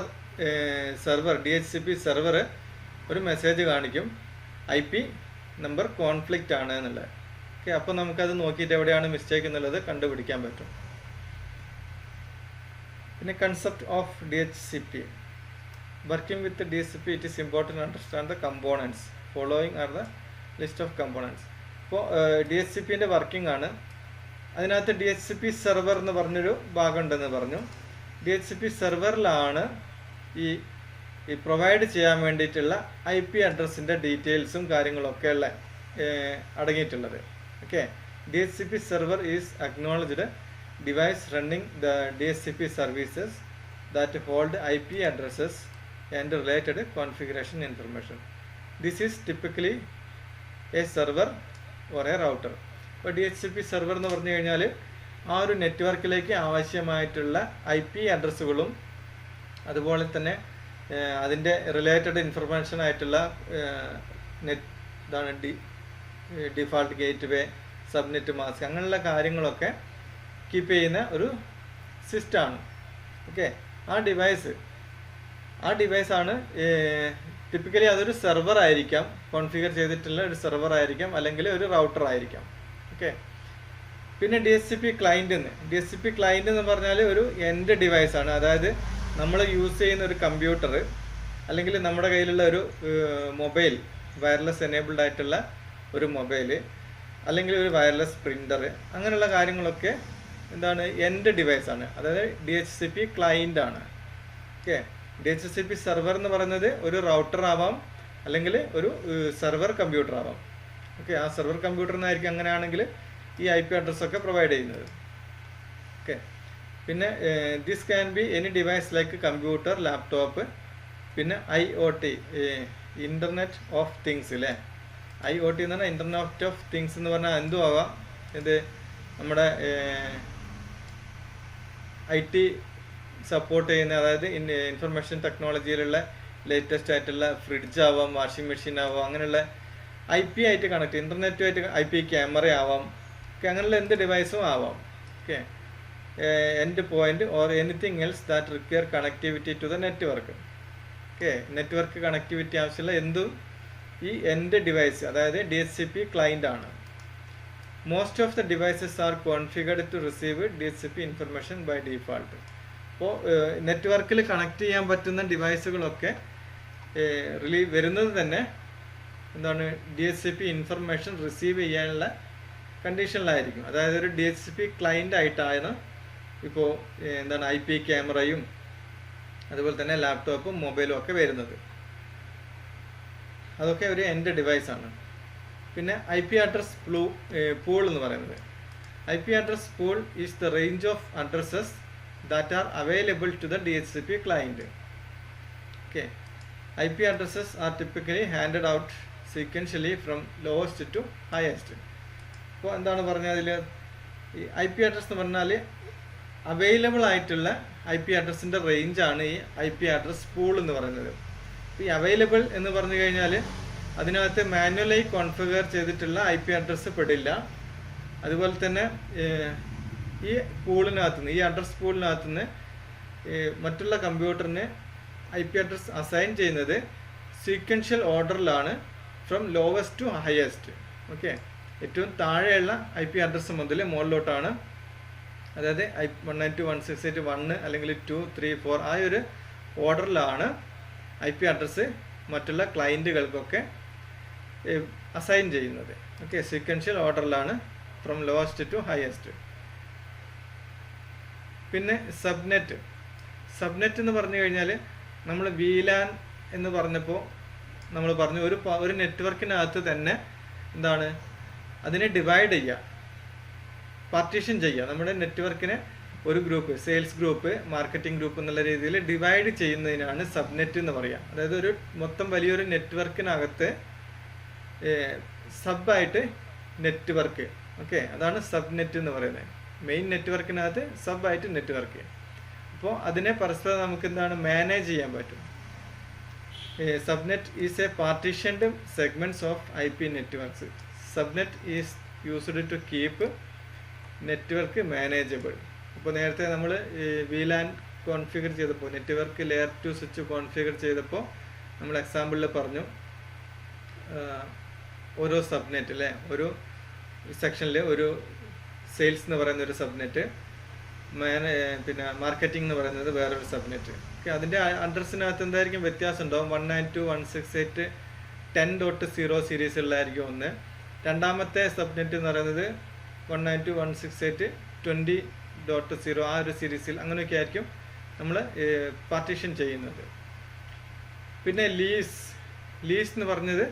സെർവർ DHCP സെർവർ ഒരു മെസ്സേജ് കാണിക്കും IP നമ്പർ കോൺഫ്ലിക്റ്റ് ആണ് എന്നുള്ളത്. ഓക്കെ, അപ്പോൾ നമുക്കത് നോക്കിയിട്ട് എവിടെയാണ് മിസ്റ്റേക്ക് എന്നുള്ളത് കണ്ടുപിടിക്കാൻ പറ്റും. പിന്നെ concept of DHCP. Working with the DHCP, it is important to understand the components. Following are the list of components. ഇപ്പോൾ DHCPൻ്റെ വർക്കിംഗ് ആണ്. അതിനകത്ത് DHCP സെർവർ എന്ന് പറഞ്ഞൊരു ഭാഗമുണ്ടെന്ന് പറഞ്ഞു. DHCP സെർവറിലാണ് ഈ പ്രൊവൈഡ് ചെയ്യാൻ വേണ്ടിയിട്ടുള്ള IP അഡ്രസ്സിൻ്റെ ഡീറ്റെയിൽസും കാര്യങ്ങളൊക്കെ ഉള്ള അടങ്ങിയിട്ടുള്ളത്. Okay, DHCP server is acknowledged device running the DHCP services that hold IP addresses and related configuration information. This is typically a server or a router. ഇപ്പോൾ DHCP സെർവർ എന്ന് പറഞ്ഞു കഴിഞ്ഞാൽ ആ ഒരു നെറ്റ്വർക്കിലേക്ക് ആവശ്യമായിട്ടുള്ള IP അഡ്രസ്സുകളും അതുപോലെ തന്നെ അതിൻ്റെ റിലേറ്റഡ് ഇൻഫർമേഷൻ ആയിട്ടുള്ള നെറ്റ് ഇതാണ് default gateway, subnet mask, അങ്ങനെയുള്ള കാര്യങ്ങളൊക്കെ കീപ്പ് ചെയ്യുന്ന ഒരു സിസ്റ്റമാണ്. ഓക്കെ, ആ ഡിവൈസാണ് ടിപ്പിക്കലി അതൊരു സെർവർ ആയിരിക്കാം, കോൺഫിഗർ ചെയ്തിട്ടുള്ള ഒരു സെർവർ ആയിരിക്കാം, അല്ലെങ്കിൽ ഒരു റൗട്ടർ ആയിരിക്കാം. ഓക്കെ, പിന്നെ DHCP ക്ലയൻറ്റ് എന്ന് പറഞ്ഞാൽ ഒരു എൻഡ് ഡിവൈസാണ്. അതായത് നമ്മൾ യൂസ് ചെയ്യുന്ന ഒരു കമ്പ്യൂട്ടർ അല്ലെങ്കിൽ നമ്മുടെ കയ്യിലുള്ള ഒരു മൊബൈൽ, വയർലെസ് എനേബിൾഡ് ആയിട്ടുള്ള ഒരു മൊബൈൽ അല്ലെങ്കിൽ ഒരു വയർലെസ് പ്രിൻ്റർ, അങ്ങനെയുള്ള കാര്യങ്ങളൊക്കെ എന്താണ് എൻഡ് ഡിവൈസാണ്. അതായത് DHCP ക്ലയൻ്റ് ആണ്. ഓക്കെ, DHCP സെർവർ എന്ന് പറയുന്നത് ഒരു റൗട്ടർ ആവാം അല്ലെങ്കിൽ ഒരു സെർവർ കമ്പ്യൂട്ടർ ആവാം. ഓക്കെ, ആ സെർവർ കമ്പ്യൂട്ടറിനായിരിക്കും അങ്ങനെയാണെങ്കിൽ ഈ IP അഡ്രസ്സൊക്കെ പ്രൊവൈഡ് ചെയ്യുന്നത്. ഓക്കെ, പിന്നെ this can be any device like computer, laptop, പിന്നെ IoT, ഇൻ്റർനെറ്റ് ഓഫ് തിങ്സ് അല്ലേ. IoT എന്ന് പറഞ്ഞാൽ ഇൻ്റർനെറ്റ് ഓഫ് തിങ്സ് എന്ന് പറഞ്ഞാൽ എന്തും ആവാം. ഇത് നമ്മുടെ IT സപ്പോർട്ട് ചെയ്യുന്ന, അതായത് ഇൻഫർമേഷൻ ടെക്നോളജിയിലുള്ള ലേറ്റസ്റ്റ് ആയിട്ടുള്ള ഫ്രിഡ്ജ് ആവാം, വാഷിംഗ് മെഷീൻ ആവാം, അങ്ങനെയുള്ള IP ആയിട്ട് കണക്ട്, ഇൻ്റർനെറ്റുമായിട്ട് IP ക്യാമറ ആവാം. ഓക്കെ, അങ്ങനെയുള്ള എന്ത് ഡിവൈസും ആവാം. Okay, end point or anything else that require connectivity to the network. Okay, network connectivity ആവശ്യമുള്ള എന്തും ഈ എൻഡ് ഡിവൈസ്, അതായത് DHCP ക്ലയൻ്റ് ആണ്. Most of the devices are configured to receive DHCP information by default. അപ്പോൾ നെറ്റ്വർക്കിൽ കണക്ട് ചെയ്യാൻ പറ്റുന്ന ഡിവൈസുകളൊക്കെ വരുന്നത് തന്നെ എന്താണ് DHCP ഇൻഫർമേഷൻ റിസീവ് ചെയ്യാനുള്ള കണ്ടീഷനിലായിരിക്കും. അതായത് ഒരു DHCP ക്ലയൻ്റ് ആയിട്ടാണ് ഇപ്പോൾ എന്താണ് IP ക്യാമറയും അതുപോലെ തന്നെ ലാപ്ടോപ്പും മൊബൈലും ഒക്കെ വരുന്നത്. അതൊക്കെ ഒരു എൻഡ് ഡിവൈസാണ്. പിന്നെ IP അഡ്രസ് പൂൾ എന്ന് പറയുന്നത്, IP address pool is the range of addresses that are available to the DHCP client. Okay, IP addresses are typically handed out sequentially from lowest to highest. അപ്പോൾ എന്താണ് പറഞ്ഞാൽ അതിൽ ഈ IP അഡ്രസ് എന്ന് പറഞ്ഞാൽ അവൈലബിൾ ആയിട്ടുള്ള IP അഡ്രസ്സിൻ്റെ റേഞ്ചാണ് ഈ IP അഡ്രസ് പൂൾ എന്ന് പറയുന്നത്. ഈ അവൈലബിൾ എന്ന് പറഞ്ഞു കഴിഞ്ഞാൽ അതിനകത്ത് മാനുവലായി കോൺഫിഗർ ചെയ്തിട്ടുള്ള IP അഡ്രസ്സ് പെടില്ല. അതുപോലെ തന്നെ ഈ പൂളിനകത്തുനിന്ന്, ഈ അഡ്രസ് പൂളിനകത്തുനിന്ന് മറ്റുള്ള കമ്പ്യൂട്ടറിന് IP അഡ്രസ് അസൈൻ ചെയ്യുന്നത് സീക്വൻഷ്യൽ ഓർഡറിലാണ്, from lowest to highest. Okay, ഏറ്റവും താഴെയുള്ള IP അഡ്രസ്സ് മുതൽ മുകളിലോട്ടാണ്. അതായത് 192.168.1 അല്ലെങ്കിൽ 2, 3, 4 ആ ഒരു ഓർഡറിലാണ് IP അഡ്രസ്സ് മറ്റുള്ള ക്ലയൻറ്റുകൾക്കൊക്കെ അസൈൻ ചെയ്യുന്നത്. ഓക്കെ, സീക്വൻഷ്യൽ ഓർഡറിലാണ് ഫ്രം ലോവസ്റ്റ് ടു ഹയസ്റ്റ്. പിന്നെ സബ്നെറ്റ് എന്ന് പറഞ്ഞു കഴിഞ്ഞാൽ നമ്മൾ VLAN എന്ന് പറഞ്ഞപ്പോൾ നമ്മൾ പറഞ്ഞു ഒരു നെറ്റ്വർക്കിനകത്ത് തന്നെ എന്താണ് അതിനെ ഡിവൈഡ് ചെയ്യുക, പാർട്ടീഷൻ ചെയ്യുക. നമ്മുടെ നെറ്റ്വർക്കിനെ ഒരു group, sales group, marketing group എന്നുള്ള രീതിയിൽ ഡിവൈഡ് ചെയ്യുന്നതിനാണ് സബ്നെറ്റ് എന്ന് പറയുക. അതായത് ഒരു മൊത്തം വലിയൊരു നെറ്റ്വർക്കിനകത്ത് സബായിട്ട് നെറ്റ്വർക്ക്. ഓക്കെ, അതാണ് സബ്നെറ്റ് എന്ന് പറയുന്നത്. മെയിൻ നെറ്റ്വർക്കിനകത്ത് സബായിട്ട് നെറ്റ്വർക്ക്. അപ്പോൾ അതിനെ പരസ്പരം നമുക്ക് എന്താണ് മാനേജ് ചെയ്യാൻ പറ്റും. Subnet is a partitioned segments of IP networks. Subnet is used to keep network manageable. അപ്പോൾ നേരത്തെ നമ്മൾ VLAN കോൺഫിഗർ ചെയ്തപ്പോൾ, നെറ്റ്വർക്ക് ലെയർ 2 സ്വിച്ച് കോൺഫിഗർ ചെയ്തപ്പോൾ നമ്മൾ എക്സാമ്പിളിൽ പറഞ്ഞു ഓരോ സബ്നെറ്റ് അല്ലേ, ഒരു സെക്ഷനിൽ ഒരു സെയിൽസ് എന്ന് പറയുന്ന ഒരു സബ്നെറ്റ്, പിന്നെ മാർക്കറ്റിംഗ് എന്ന് പറയുന്നത് വേറൊരു സബ്നെറ്റ്. ഓക്കെ, അതിൻ്റെ അഡ്രസ്സിനകത്ത് എന്തായിരിക്കും വ്യത്യാസം ഉണ്ടാവും. 192.168.10.0 സീരീസിലായിരിക്കും ഒന്ന്. രണ്ടാമത്തെ സബ്നെറ്റ് എന്ന് പറയുന്നത് 192.168.20.0 ആ ഒരു സീരീസിൽ, അങ്ങനെയൊക്കെ ആയിരിക്കും നമ്മൾ പാർട്ടീഷൻ ചെയ്യുന്നത്. പിന്നെ ലീസ് എന്ന് പറഞ്ഞത്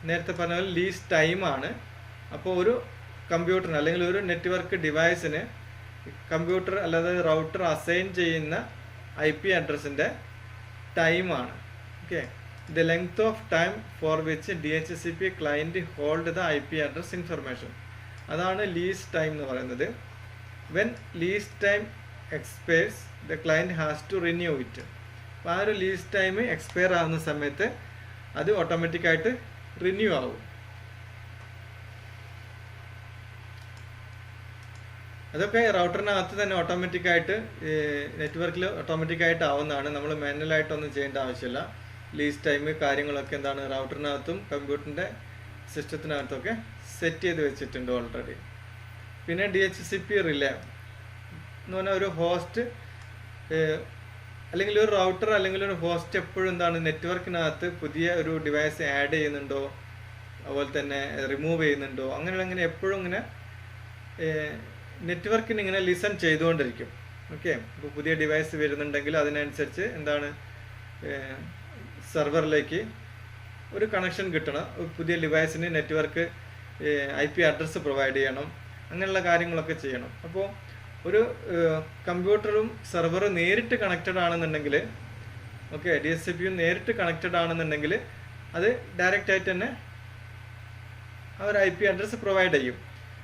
നേരത്തെ പറഞ്ഞ പോലെ ലീസ് ടൈമാണ്. അപ്പോൾ ഒരു കമ്പ്യൂട്ടറിന് അല്ലെങ്കിൽ ഒരു നെറ്റ്വർക്ക് ഡിവൈസിന് കമ്പ്യൂട്ടർ അല്ലാതെ റൗട്ടർ അസൈൻ ചെയ്യുന്ന IP അഡ്രസ്സിൻ്റെ ടൈമാണ്. Okay, the length of time for which DHCP client hold the IP address information, അതാണ് ലീസ് ടൈം എന്ന് പറയുന്നത്. When lease time expires the client has to renew it. അപ്പോൾ ആ ഒരു ലീസ് ടൈം എക്സ്പയർ ആകുന്ന സമയത്ത് അത് ഓട്ടോമാറ്റിക്കായിട്ട് റിന്യൂ ആവും. അതൊക്കെ റൗട്ടറിനകത്ത് തന്നെ ഓട്ടോമാറ്റിക്കായിട്ട് നെറ്റ്വർക്കിൽ ഓട്ടോമാറ്റിക്കായിട്ട് ആവുന്നതാണ്. നമ്മൾ മാനുവലായിട്ടൊന്നും ചെയ്യേണ്ട ആവശ്യമില്ല. ലീസ് ടൈം കാര്യങ്ങളൊക്കെ എന്താണ് റൗട്ടറിനകത്തും കമ്പ്യൂട്ടറിൻ്റെ സിസ്റ്റത്തിനകത്തൊക്കെ സെറ്റ് ചെയ്ത് വെച്ചിട്ടുണ്ട് ഓൾറെഡി. പിന്നെ DHCP റിലേ എന്ന് പറഞ്ഞാൽ ഒരു ഹോസ്റ്റ് അല്ലെങ്കിൽ ഒരു റൗട്ടർ അല്ലെങ്കിൽ ഒരു ഹോസ്റ്റ് എപ്പോഴും എന്താണ് നെറ്റ്വർക്കിനകത്ത് പുതിയ ഒരു ഡിവൈസ് ആഡ് ചെയ്യുന്നുണ്ടോ, അതുപോലെ തന്നെ റിമൂവ് ചെയ്യുന്നുണ്ടോ, അങ്ങനെ എപ്പോഴും ഇങ്ങനെ നെറ്റ്വർക്കിന് ഇങ്ങനെ ലിസൺ ചെയ്തുകൊണ്ടിരിക്കും. ഓക്കെ, ഇപ്പോൾ പുതിയ ഡിവൈസ് വരുന്നുണ്ടെങ്കിൽ അതിനനുസരിച്ച് എന്താണ് സെർവറിലേക്ക് ഒരു കണക്ഷൻ കിട്ടണം. പുതിയ ഡിവൈസിന് നെറ്റ്വർക്ക് IP അഡ്രസ്സ് പ്രൊവൈഡ് ചെയ്യണം, അങ്ങനെയുള്ള കാര്യങ്ങളൊക്കെ ചെയ്യണം. അപ്പോൾ ഒരു കമ്പ്യൂട്ടറും സെർവറും നേരിട്ട് കണക്റ്റഡ് ആണെന്നുണ്ടെങ്കിൽ, ഓക്കെ, DHCPയും നേരിട്ട് കണക്റ്റഡ് ആണെന്നുണ്ടെങ്കിൽ അത് ഡയറക്റ്റ് ആയിട്ട് തന്നെ ആ ഒരു IP അഡ്രസ്സ് പ്രൊവൈഡ് ചെയ്യും.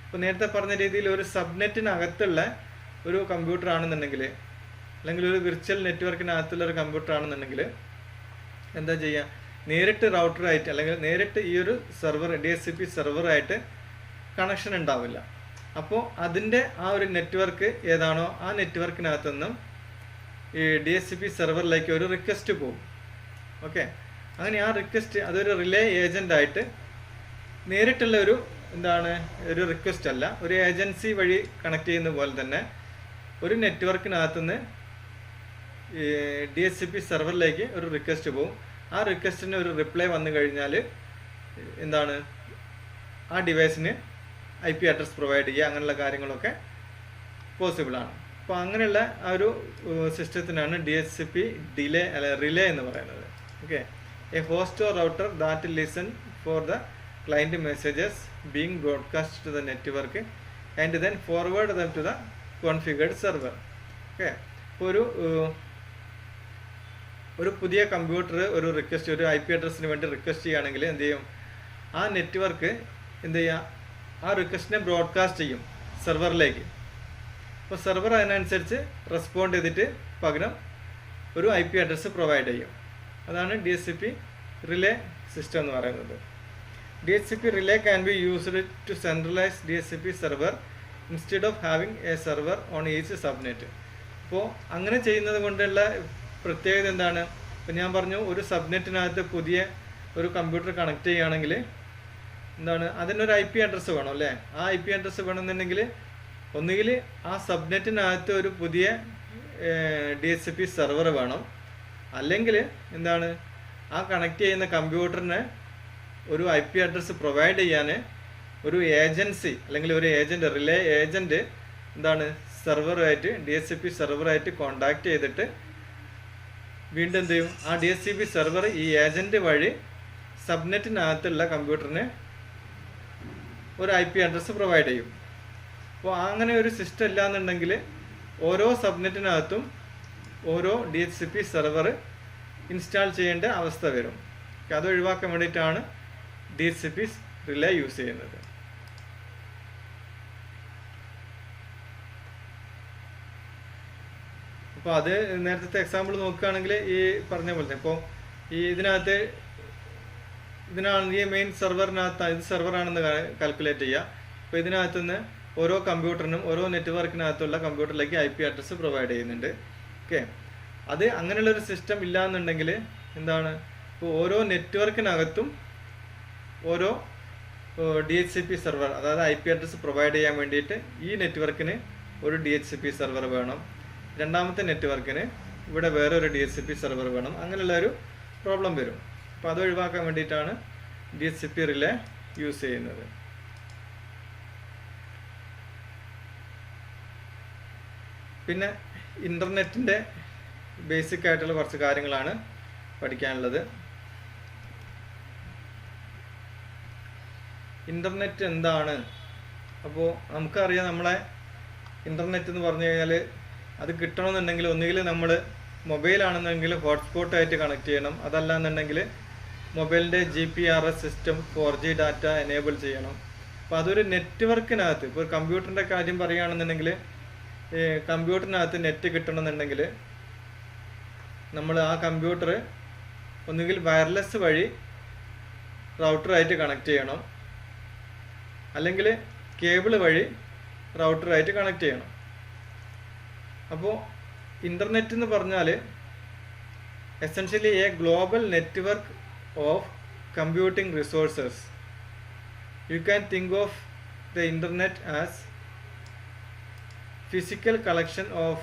ഇപ്പോൾ നേരത്തെ പറഞ്ഞ രീതിയിൽ ഒരു സബ്നെറ്റിനകത്തുള്ള ഒരു കമ്പ്യൂട്ടർ ആണെന്നുണ്ടെങ്കിൽ, അല്ലെങ്കിൽ ഒരു വിർച്വൽ നെറ്റ്വർക്കിനകത്തുള്ള ഒരു കമ്പ്യൂട്ടർ ആണെന്നുണ്ടെങ്കിൽ എന്താ ചെയ്യുക, നേരിട്ട് റൗട്ടറായിട്ട് അല്ലെങ്കിൽ നേരിട്ട് ഈ ഒരു സെർവർ DHCP സെർവറായിട്ട് കണക്ഷൻ ഉണ്ടാവില്ല. അപ്പോൾ അതിൻ്റെ ആ ഒരു നെറ്റ്വർക്ക് ഏതാണോ ആ നെറ്റ്വർക്കിനകത്തു നിന്നും ഈ DHCP സെർവറിലേക്ക് ഒരു റിക്വസ്റ്റ് പോകും. ഓക്കെ, അങ്ങനെ ആ റിക്വസ്റ്റ് അതൊരു റിലേ ഏജൻ്റായിട്ട് നേരിട്ടുള്ള ഒരു എന്താണ് ഒരു റിക്വസ്റ്റ് അല്ല, ഒരു ഏജൻസി വഴി കണക്ട് ചെയ്യുന്ന പോലെ തന്നെ ഒരു നെറ്റ്വർക്കിനകത്തുനിന്ന് DHCP സെർവറിലേക്ക് ഒരു റിക്വസ്റ്റ് പോകും. ആ റിക്വസ്റ്റിന് ഒരു റിപ്ലൈ വന്നു കഴിഞ്ഞാൽ എന്താണ് ആ ഡിവൈസിന് IP അഡ്രസ് പ്രൊവൈഡ് ചെയ്യുക, അങ്ങനെയുള്ള കാര്യങ്ങളൊക്കെ പോസിബിളാണ്. അപ്പോൾ അങ്ങനെയുള്ള ആ ഒരു സിസ്റ്റത്തിനാണ് DHCP റിലേ എന്ന് പറയുന്നത്. Okay, A host or router that listen for the client messages being broadcast to the network and then forward them to the configured server. Okay, ഇപ്പോൾ ഒരു പുതിയ കമ്പ്യൂട്ടർ ഒരു റിക്വസ്റ്റ് ഒരു IP അഡ്രസ്സിന് വേണ്ടി റിക്വസ്റ്റ് ചെയ്യുകയാണെങ്കിൽ എന്ത് ചെയ്യും, ആ നെറ്റ്വർക്ക് എന്ത് ചെയ്യുക, ആ റിക്വസ്റ്റിനെ ബ്രോഡ്കാസ്റ്റ് ചെയ്യും സെർവറിലേക്ക്. അപ്പോൾ സെർവർ അതിനനുസരിച്ച് റെസ്പോണ്ട് ചെയ്തിട്ട് പകരം ഒരു IP അഡ്രസ്സ് പ്രൊവൈഡ് ചെയ്യും. അതാണ് DHCP റിലേ സിസ്റ്റം എന്ന് പറയുന്നത്. DHCP relay can be used to centralize DHCP server instead of having a server on each subnet. അപ്പോൾ അങ്ങനെ ചെയ്യുന്നത് കൊണ്ടുള്ള പ്രത്യേകത എന്താണ്? ഇപ്പം ഞാൻ പറഞ്ഞു ഒരു സബ്നെറ്റിനകത്ത് പുതിയ ഒരു കമ്പ്യൂട്ടർ കണക്ട് ചെയ്യുകയാണെങ്കിൽ എന്താണ് അതിനൊരു IP അഡ്രസ്സ് വേണം അല്ലേ? ആ IP അഡ്രസ്സ് വേണമെന്നുണ്ടെങ്കിൽ ഒന്നുകിൽ ആ സബ്നെറ്റിനകത്ത് ഒരു പുതിയ DHCP സെർവർ വേണം, അല്ലെങ്കിൽ എന്താണ് ആ കണക്ട് ചെയ്യുന്ന കമ്പ്യൂട്ടറിന് ഒരു IP അഡ്രസ്സ് പ്രൊവൈഡ് ചെയ്യാൻ ഒരു ഏജൻസി അല്ലെങ്കിൽ ഒരു ഏജൻറ്റ് റിലേ ഏജൻറ്റ് എന്താണ് സെർവറുമായിട്ട് DHCP സെർവറായിട്ട് കോണ്ടാക്ട് ചെയ്തിട്ട് വീണ്ടും എന്ത് ചെയ്യും, ആ DHCP സെർവർ ഈ ഏജൻറ്റ് വഴി സബ്നെറ്റിനകത്തുള്ള കമ്പ്യൂട്ടറിന് ഒരു IP അഡ്രസ്സ് പ്രൊവൈഡ് ചെയ്യും. അപ്പോൾ അങ്ങനെ ഒരു സിസ്റ്റം ഇല്ലാന്നുണ്ടെങ്കിൽ ഓരോ സബ്നെറ്റിനകത്തും ഓരോ DHCP സെർവർ ഇൻസ്റ്റാൾ ചെയ്യേണ്ട അവസ്ഥ വരും. അത് ഒഴിവാക്കാൻ വേണ്ടിയിട്ടാണ് DHCP റിലേ യൂസ് ചെയ്യുന്നത്. അപ്പോൾ അത് നേരത്തെ എക്സാമ്പിൾ നോക്കുകയാണെങ്കിൽ ഈ പറഞ്ഞ പോലെ ഇപ്പോൾ ഇതിനാണ് ഈ മെയിൻ സെർവറിനകത്ത് ഇത് സെർവറാണെന്ന് കാൽക്കുലേറ്റ് ചെയ്യുക. അപ്പോൾ ഇതിനകത്തുനിന്ന് ഓരോ കമ്പ്യൂട്ടറിനും ഓരോ നെറ്റ്വർക്കിനകത്തുള്ള കമ്പ്യൂട്ടറിലേക്ക് IP അഡ്രസ്സ് പ്രൊവൈഡ് ചെയ്യുന്നുണ്ട്. ഓക്കെ, അത് അങ്ങനെയുള്ളൊരു സിസ്റ്റം ഇല്ല എന്നുണ്ടെങ്കിൽ എന്താണ്, ഇപ്പോൾ ഓരോ നെറ്റ്വർക്കിനകത്തും ഓരോ DHCP സെർവർ അതായത് IP അഡ്രസ്സ് പ്രൊവൈഡ് ചെയ്യാൻ വേണ്ടിയിട്ട് ഈ നെറ്റ്വർക്കിന് ഒരു DHCP സെർവർ വേണം, രണ്ടാമത്തെ നെറ്റ്വർക്കിന് ഇവിടെ വേറൊരു DHCP സെർവർ വേണം, അങ്ങനെയുള്ള ഒരു പ്രോബ്ലം വരും. അപ്പോൾ അത് ഒഴിവാക്കാൻ വേണ്ടിയിട്ടാണ് DHCP റിലേ യൂസ് ചെയ്യുന്നത്. പിന്നെ ഇൻ്റർനെറ്റിൻ്റെ ബേസിക് ആയിട്ടുള്ള കുറച്ച് കാര്യങ്ങളാണ് പഠിക്കാനുള്ളത്. ഇൻ്റർനെറ്റ് എന്താണ്? അപ്പോൾ നമുക്കറിയാം, നമ്മളെ ഇൻ്റർനെറ്റ് എന്ന് പറഞ്ഞു കഴിഞ്ഞാൽ അത് കിട്ടണമെന്നുണ്ടെങ്കിൽ ഒന്നുകിൽ നമ്മൾ മൊബൈലാണെന്നുണ്ടെങ്കിൽ ഹോട്ട്സ്പോട്ടായിട്ട് കണക്ട് ചെയ്യണം, അതല്ല എന്നുണ്ടെങ്കിൽ മൊബൈലിൻ്റെ GPRS system 4G data enable ചെയ്യണം. അപ്പോൾ അതൊരു നെറ്റ്വർക്കിനകത്ത്, ഇപ്പോൾ ഒരു കമ്പ്യൂട്ടറിൻ്റെ കാര്യം പറയുകയാണെന്നുണ്ടെങ്കിൽ കമ്പ്യൂട്ടറിനകത്ത് നെറ്റ് കിട്ടണമെന്നുണ്ടെങ്കിൽ നമ്മൾ ആ കമ്പ്യൂട്ടർ ഒന്നുകിൽ വയർലെസ് വഴി റൗട്ടറായിട്ട് കണക്ട് ചെയ്യണം, അല്ലെങ്കിൽ കേബിൾ വഴി റൗട്ടറായിട്ട് കണക്ട് ചെയ്യണം. അപ്പോൾ ഇൻ്റർനെറ്റ് എന്ന് പറഞ്ഞാൽ essentially A global network of computing resources. You can think of the internet as physical collection of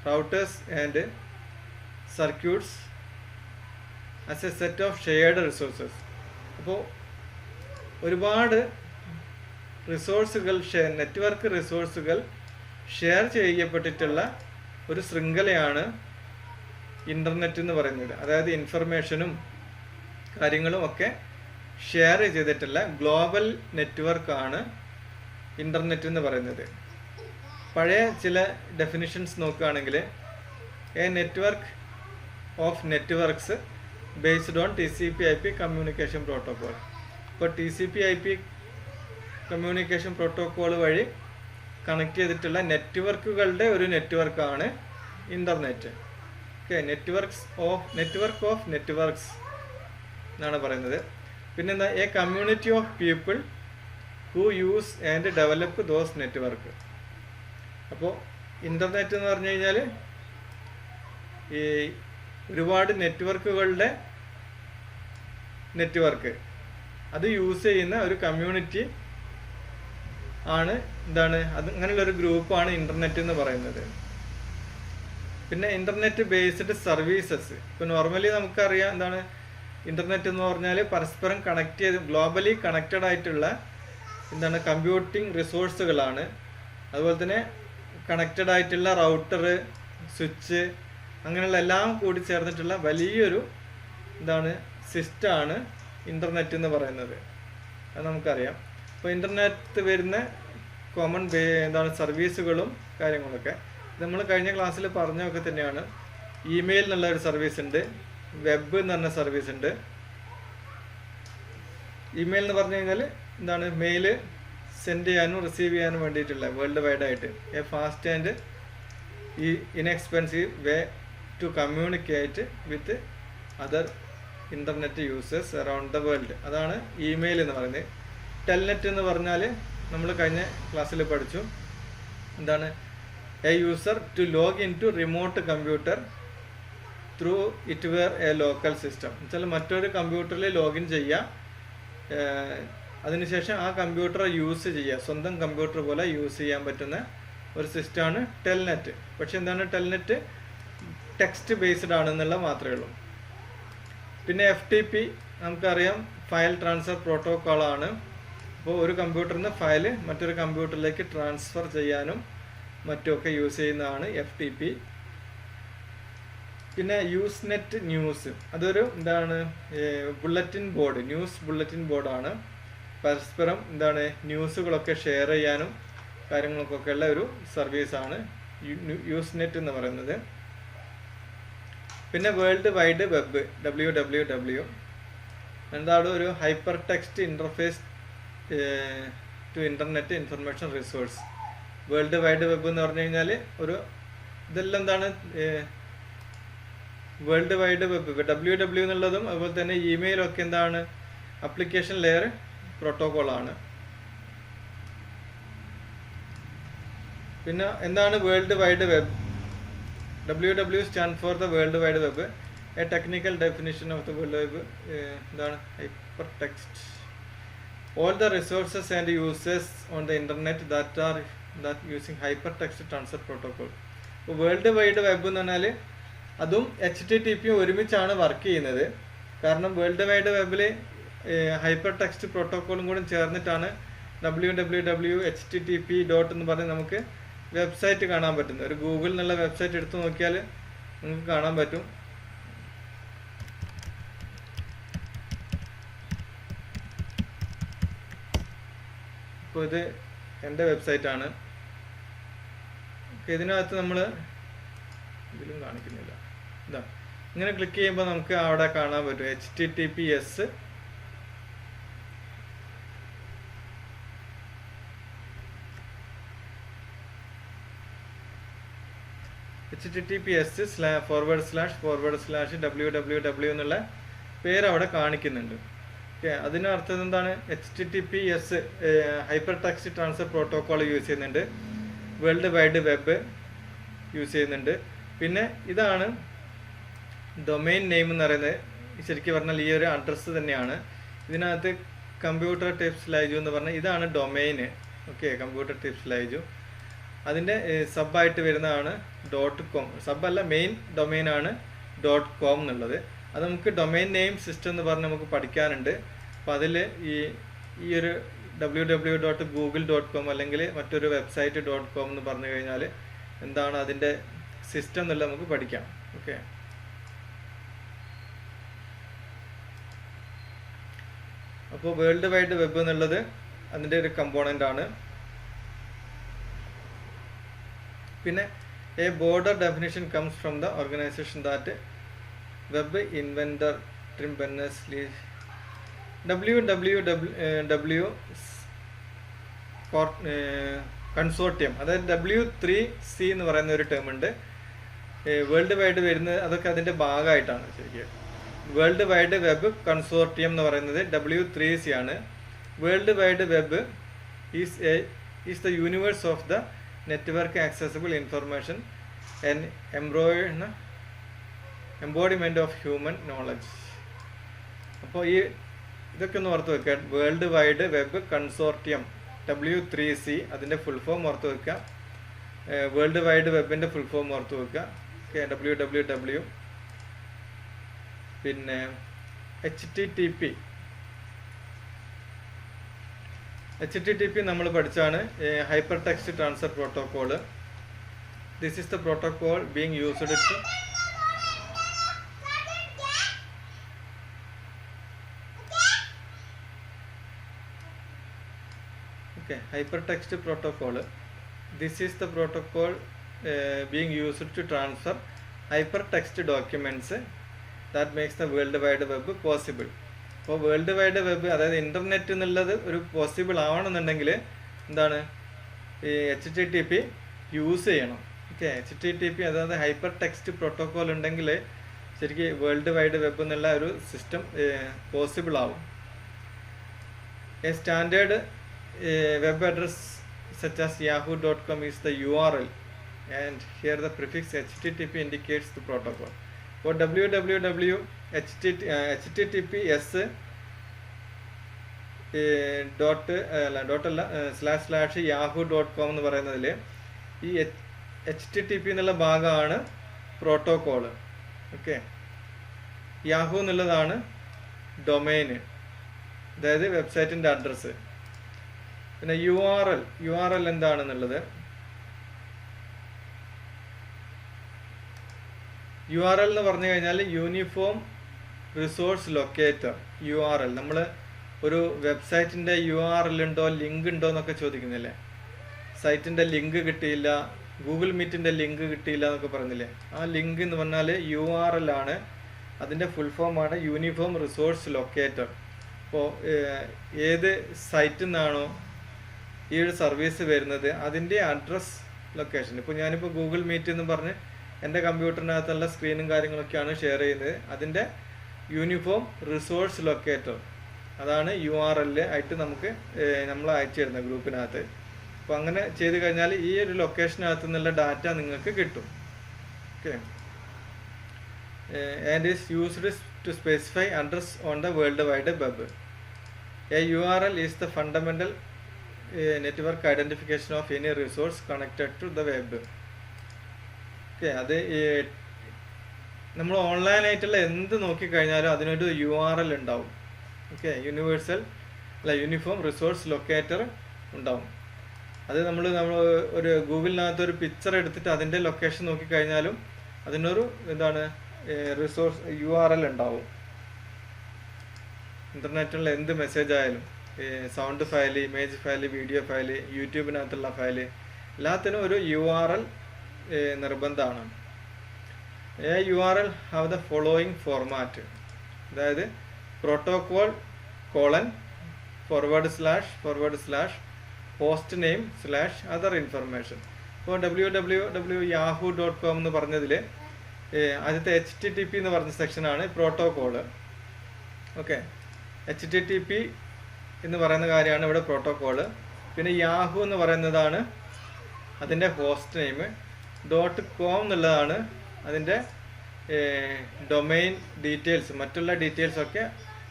routers and circuits as a set of shared resources. അപ്പോൾ ഒരുപാട് റിസോഴ്സുകൾ നെറ്റ്വർക്ക് റിസോഴ്സുകൾ ഷെയർ ചെയ്യപ്പെട്ടിട്ടുള്ള ഒരു ശൃംഖലയാണ് ഇൻ്റർനെറ്റ് എന്ന് പറയുന്നത്. അതായത് ഇൻഫർമേഷനും കാര്യങ്ങളും ഒക്കെ ഷെയർ ചെയ്തിട്ടുള്ള ഗ്ലോബൽ നെറ്റ്വർക്കാണ് ഇൻ്റർനെറ്റ് എന്ന് പറയുന്നത്. പഴയ ചില ഡെഫിനിഷൻസ് നോക്കുകയാണെങ്കിൽ A network of networks based on TCP/IP communication protocol. ഇപ്പോൾ TCP/IP കമ്മ്യൂണിക്കേഷൻ പ്രോട്ടോക്കോൾ വഴി കണക്ട് ചെയ്തിട്ടുള്ള നെറ്റ്വർക്കുകളുടെ ഒരു നെറ്റ്വർക്കാണ് internet. Okay, network of networks എന്നാണ് പറയുന്നത്. പിന്നെന്താ, A community of people who use and develop those network. അപ്പോൾ ഇൻ്റർനെറ്റ് എന്ന് പറഞ്ഞു കഴിഞ്ഞാൽ ഈ ഒരുപാട് നെറ്റ്വർക്കുകളുടെ നെറ്റ്വർക്ക് അത് യൂസ് ചെയ്യുന്ന ഒരു കമ്മ്യൂണിറ്റി ആണ് അത് അങ്ങനെയുള്ളൊരു ഗ്രൂപ്പാണ് ഇൻ്റർനെറ്റ് എന്ന് പറയുന്നത്. പിന്നെ ഇൻ്റർനെറ്റ് ബേസ്ഡ് സർവീസസ്. ഇപ്പോൾ നോർമലി നമുക്കറിയാം ഇൻ്റർനെറ്റ് എന്ന് പറഞ്ഞാൽ പരസ്പരം കണക്ട് ചെയ്ത് ഗ്ലോബലി കണക്റ്റഡ് ആയിട്ടുള്ള കമ്പ്യൂട്ടിംഗ് റിസോഴ്സുകളാണ്. അതുപോലെ തന്നെ കണക്റ്റഡ് ആയിട്ടുള്ള റൗട്ടർ, സ്വിച്ച്, അങ്ങനെയുള്ള എല്ലാം കൂടി ചേർന്നിട്ടുള്ള വലിയൊരു സിസ്റ്റമാണ് ഇൻ്റർനെറ്റ് എന്ന് പറയുന്നത്. അത് നമുക്കറിയാം. അപ്പോൾ ഇൻ്റർനെറ്റ് വരുന്ന കോമൺ സർവീസുകളും കാര്യങ്ങളൊക്കെ നമ്മൾ കഴിഞ്ഞ ക്ലാസ്സിൽ പറഞ്ഞൊക്കെ തന്നെയാണ്. ഇമെയിൽ എന്നുള്ള ഒരു സർവീസ് ഉണ്ട്, വെബ് എന്ന് പറഞ്ഞ സർവീസ് ഉണ്ട്. ഇമെയിൽ എന്ന് പറഞ്ഞു കഴിഞ്ഞാൽ മെയില് സെൻഡ് ചെയ്യാനും റിസീവ് ചെയ്യാനും വേണ്ടിയിട്ടുള്ള വേൾഡ് വൈഡ് ആയിട്ട് a fast and inexpensive way to communicate with other internet users around the world. അതാണ് ഇമെയിൽ എന്ന് പറയുന്നത്. ടെൽനെറ്റ് എന്ന് പറഞ്ഞാൽ നമ്മൾ കഴിഞ്ഞ ക്ലാസ്സിൽ പഠിച്ചു. A user to log in to remote computer through it where a local system. എന്നുവെച്ചാൽ മറ്റൊരു കമ്പ്യൂട്ടറിൽ ലോഗിൻ ചെയ്യുക, അതിനുശേഷം ആ കമ്പ്യൂട്ടർ യൂസ് ചെയ്യുക, സ്വന്തം കമ്പ്യൂട്ടർ പോലെ യൂസ് ചെയ്യാൻ പറ്റുന്ന ഒരു സിസ്റ്റമാണ് ടെൽനെറ്റ്. പക്ഷെ ടെൽനെറ്റ് ടെക്സ്റ്റ് ബേസ്ഡ് ആണെന്നുള്ള മാത്രമേ ഉള്ളൂ. പിന്നെ FTP നമുക്കറിയാം, ഫയൽ ട്രാൻസ്ഫർ പ്രോട്ടോക്കോളാണ്. അപ്പോൾ ഒരു കമ്പ്യൂട്ടറിൽ നിന്ന് ഫയൽ മറ്റൊരു കമ്പ്യൂട്ടറിലേക്ക് ട്രാൻസ്ഫർ ചെയ്യാനും മറ്റുമൊക്കെ യൂസ് ചെയ്യുന്നതാണ് FTP. പിന്നെ യൂസ്നെറ്റ് ന്യൂസ്, അതൊരു ബുള്ളറ്റിൻ ബോർഡ്, ന്യൂസ് ബുള്ളറ്റിൻ ബോർഡാണ്. പരസ്പരം ന്യൂസുകളൊക്കെ ഷെയർ ചെയ്യാനും കാര്യങ്ങൾക്കൊക്കെ ഉള്ള ഒരു സർവീസാണ് യൂസ്നെറ്റ് എന്ന് പറയുന്നത്. പിന്നെ വേൾഡ് വൈഡ് വെബ് WWW ഒരു hypertext interface to internet information resource. World wide web എന്ന് പറഞ്ഞു കഴിഞ്ഞാൽ ഇതെല്ലാം വേൾഡ് വൈഡ് വെബ് WWW എന്നുള്ളതും അതുപോലെ തന്നെ ഇമെയിലൊക്കെ അപ്ലിക്കേഷൻ ലെയർ പ്രോട്ടോക്കോളാണ്. പിന്നെ world wide web? WWW stand for the world wide web. A technical definition of the world web hyper text all the resources and uses on the internet that using hypertext transfer protocol. അപ്പോൾ വേൾഡ് വൈഡ് വെബ് എന്ന് പറഞ്ഞാൽ അതും HTTP ഒരുമിച്ചാണ് വർക്ക് ചെയ്യുന്നത്. കാരണം വേൾഡ് വൈഡ് വെബിൽ ഹൈപ്പർ ടെക്സ്റ്റ് പ്രോട്ടോക്കോളും കൂടി ചേർന്നിട്ടാണ് www http എന്ന് പറഞ്ഞ് നമുക്ക് വെബ്സൈറ്റ് കാണാൻ പറ്റുന്നത്. ഒരു ഗൂഗിൾ എന്നുള്ള വെബ്സൈറ്റ് എടുത്ത് നോക്കിയാൽ നിങ്ങൾക്ക് കാണാൻ പറ്റും. ഇപ്പോൾ ഇത് എൻ്റെ വെബ്സൈറ്റാണ്. ഇതിനകത്ത് നമ്മൾ ഇതിലും കാണിക്കുന്നില്ല. ഇങ്ങനെ ക്ലിക്ക് ചെയ്യുമ്പോൾ നമുക്ക് അവിടെ കാണാൻ പറ്റും HTTPS https://www എന്നുള്ള പേര് അവിടെ കാണിക്കുന്നുണ്ട്. ഓക്കെ, അതിനർത്ഥം എന്താണ്? HTTPS hyper text transfer protocol use ചെയ്യുന്നുണ്ട്, വേൾഡ് വൈഡ് വെബ് യൂസ് ചെയ്യുന്നുണ്ട്. പിന്നെ ഇതാണ് ഡൊമെയിൻ നെയിം എന്ന് പറയുന്നത്. ശരിക്കും പറഞ്ഞാൽ ഈ ഒരു അഡ്രസ്സ് തന്നെയാണ്. ഇതിനകത്ത് കമ്പ്യൂട്ടർ ടിപ്സ് ലൈജു എന്ന് പറഞ്ഞാൽ ഇതാണ് ഡൊമെയിന്. Okay, computer tips Laiju. അതിൻ്റെ സബായിട്ട് വരുന്നതാണ് .com. സബല്ല, മെയിൻ ഡൊമെയിനാണ് .com എന്നുള്ളത്. അത് നമുക്ക് ഡൊമെയിൻ നെയിം സിസ്റ്റം എന്ന് പറഞ്ഞ് നമുക്ക് പഠിക്കാനുണ്ട്. അപ്പോൾ അതിൽ ഈ ഒരു www.google.com അല്ലെങ്കിൽ മറ്റൊരു വെബ്സൈറ്റ് .com എന്ന് പറഞ്ഞു കഴിഞ്ഞാൽ എന്താണ് അതിൻ്റെ സിസ്റ്റം എന്നുള്ളത് നമുക്ക് പഠിക്കാം. ഓക്കെ, അപ്പോൾ വേൾഡ് വൈഡ് വെബ് എന്നുള്ളത് അതിൻ്റെ ഒരു കമ്പോണൻ്റ് ആണ്. പിന്നെ a broader definition comes from the organization that web inventor Tim Berners-Lee WWW consortium, അതായത് W3C എന്ന് പറയുന്ന ഒരു ടേം ഉണ്ട്. വേൾഡ് വൈഡ് വരുന്നത് അതൊക്കെ അതിൻ്റെ ഭാഗമായിട്ടാണ്. ശരിക്കും വേൾഡ് വൈഡ് വെബ് കൺസോർട്ടിയം എന്ന് പറയുന്നത് W3C ആണ്. World wide web is the universe of the network accessible information and embodiment of human knowledge. അപ്പോൾ ഇതൊക്കെ ഒന്ന് ഓർത്ത് വെക്കുക. World wide web consortium W3C, അതിൻ്റെ ഫുൾ ഫോം ഓർത്ത് വെക്കുക. വേൾഡ് വൈഡ് വെബിൻ്റെ ഫുൾ ഫോം ഓർത്ത് വെക്കുക. Okay, WWW. പിന്നെ HTTP നമ്മൾ പഠിച്ചാണ് hyper text transfer protocol. This is the protocol being used to hypertext protocol. This is the protocol being used to transfer hypertext documents that makes the world wide web possible. അപ്പോൾ വേൾഡ് വൈഡ് വെബ്, അതായത് ഇൻ്റർനെറ്റ് എന്നുള്ളത് ഒരു പോസിബിൾ ആവണമെന്നുണ്ടെങ്കിൽ എന്താണ് ഈ HTTP യൂസ് ചെയ്യണം. ഓക്കെ, HTTP അതായത് ഹൈപ്പർ ടെക്സ്റ്റ് പ്രോട്ടോക്കോൾ ഉണ്ടെങ്കിൽ ശരിക്കും വേൾഡ് വൈഡ് വെബ് എന്നുള്ള ഒരു സിസ്റ്റം പോസിബിൾ ആവും. A standard web address such as yahoo.com is the URL, and here the prefix HTTP indicates the protocol. For www https /yahoo.com എന്ന് പറയുന്നതിൽ ഈ HTTP എന്നുള്ള ഭാഗമാണ് പ്രോട്ടോക്കോള്. ഓക്കെ, യാഹൂ എന്നുള്ളതാണ് ഡൊമൈന്, അതായത് വെബ്സൈറ്റിൻ്റെ അഡ്രസ്സ്. പിന്നെ URL എന്താണെന്നുള്ളത്, URL എന്ന് പറഞ്ഞു കഴിഞ്ഞാൽ യൂണിഫോം റിസോഴ്സ് ലൊക്കേറ്റർ. URL നമ്മൾ ഒരു വെബ്സൈറ്റിൻ്റെ URL ഉണ്ടോ, ലിങ്ക് ഉണ്ടോ എന്നൊക്കെ ചോദിക്കുന്നില്ലേ. സൈറ്റിൻ്റെ ലിങ്ക് കിട്ടിയില്ല, ഗൂഗിൾ മീറ്റിൻ്റെ ലിങ്ക് കിട്ടിയില്ല എന്നൊക്കെ പറഞ്ഞില്ലേ. ആ ലിങ്ക് എന്ന് പറഞ്ഞാൽ URL ആണ്. അതിൻ്റെ ഫുൾ ഫോമാണ് യൂണിഫോം റിസോഴ്സ് ലൊക്കേറ്റർ. അപ്പോൾ ഏത് സൈറ്റിൽ നിന്നാണോ ഈ ഒരു സർവീസ് വരുന്നത് അതിൻ്റെ അഡ്രസ് ലൊക്കേഷൻ. ഇപ്പോൾ ഞാനിപ്പോൾ ഗൂഗിൾ മീറ്റ് എന്ന് പറഞ്ഞ് എൻ്റെ കമ്പ്യൂട്ടറിനകത്തുള്ള സ്ക്രീനും കാര്യങ്ങളൊക്കെയാണ് ഷെയർ ചെയ്യുന്നത്. അതിൻ്റെ യൂണിഫോം റിസോഴ്സ് ലൊക്കേറ്റർ അതാണ് URL ആയിട്ട് നമുക്ക് നമ്മൾ അയച്ചു തരുന്നത് ഗ്രൂപ്പിനകത്ത്. അപ്പോൾ അങ്ങനെ ചെയ്ത് കഴിഞ്ഞാൽ ഈ ഒരു ലൊക്കേഷനകത്ത് നിന്നുള്ള ഡാറ്റ നിങ്ങൾക്ക് കിട്ടും. Okay, and is used to specify address on the world wide web. A URL is the fundamental network identification of any resource connected to the web. Okay, അത് നമ്മൾ ഓൺലൈനായിട്ടുള്ള എന്ത് നോക്കിക്കഴിഞ്ഞാലും അതിനൊരു URL ഉണ്ടാവും. ഓക്കെ, യൂണിഫോം റിസോഴ്സ് ലൊക്കേറ്റർ ഉണ്ടാവും. അത് നമ്മൾ ഒരു ഗൂഗിളിനകത്ത് ഒരു പിക്ചർ എടുത്തിട്ട് അതിൻ്റെ ലൊക്കേഷൻ നോക്കിക്കഴിഞ്ഞാലും അതിനൊരു എന്താണ് റിസോഴ്സ് URL ഉണ്ടാവും. ഇൻ്റർനെറ്റിലുള്ള എന്ത് മെസ്സേജ് ആയാലും, sound file, image file, video file, യൂട്യൂബിനകത്തുള്ള ഫയല്, എല്ലാത്തിനും ഒരു URL നിർബന്ധമാണ്. URL have the following format, അതായത് protocol // host name / other information. ഇപ്പോൾ www.yahoo.com എന്ന് പറഞ്ഞതിൽ ആദ്യത്തെ HTTP എന്ന് പറഞ്ഞ സെക്ഷനാണ് പ്രോട്ടോകോള്. ഓക്കെ, HTTP എന്ന് പറയുന്ന കാര്യമാണ് ഇവിടെ പ്രോട്ടോകോള്. പിന്നെ യാഹു എന്ന് പറയുന്നതാണ് അതിൻ്റെ ഹോസ്റ്റ് നെയിം. .com എന്നുള്ളതാണ് അതിൻ്റെ ഡൊമൈൻ ഡീറ്റെയിൽസ്, മറ്റുള്ള ഡീറ്റെയിൽസൊക്കെ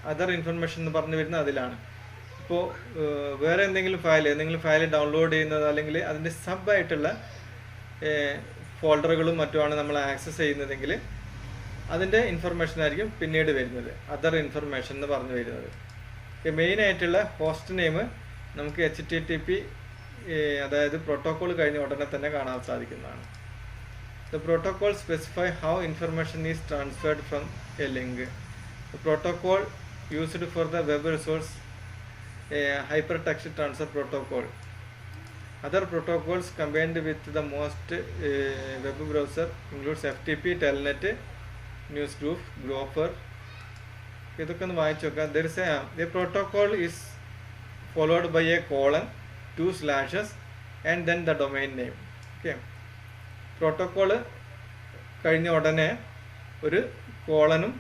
അതർ ഇൻഫർമേഷൻ എന്ന് പറഞ്ഞു വരുന്നത് അതിലാണ്. ഇപ്പോൾ വേറെ എന്തെങ്കിലും ഫയൽ ഡൗൺലോഡ് ചെയ്യുന്നത് അല്ലെങ്കിൽ അതിൻ്റെ സബായിട്ടുള്ള ഫോൾഡറുകളും മറ്റുമാണ് നമ്മൾ ആക്സസ് ചെയ്യുന്നതെങ്കിൽ അതിൻ്റെ ഇൻഫർമേഷൻ ആയിരിക്കും പിന്നീട് വരുന്നത്, അതർ ഇൻഫർമേഷൻ എന്ന് പറഞ്ഞു വരുന്നത്. മെയിനായിട്ടുള്ള ഹോസ്റ്റ് നെയിം നമുക്ക് HTTP അതായത് പ്രോട്ടോകോൾ കഴിഞ്ഞ ഉടനെ തന്നെ കാണാൻ സാധിക്കുന്നതാണ്. The protocol specify how information is transferred from a link. The protocol used for the web resource hypertext transfer protocol. Other protocols combined with the most web browser includes FTP, Telnet, Newsgroup, Gopher. ഇതൊക്കെ ഒന്ന് വായിച്ചു നോക്കാം. The protocol is followed by a colon, 2 slashes and then the domain name. Okay. Protocol കഴിഞ്ഞ ഉടനെ ഒരു കോളനും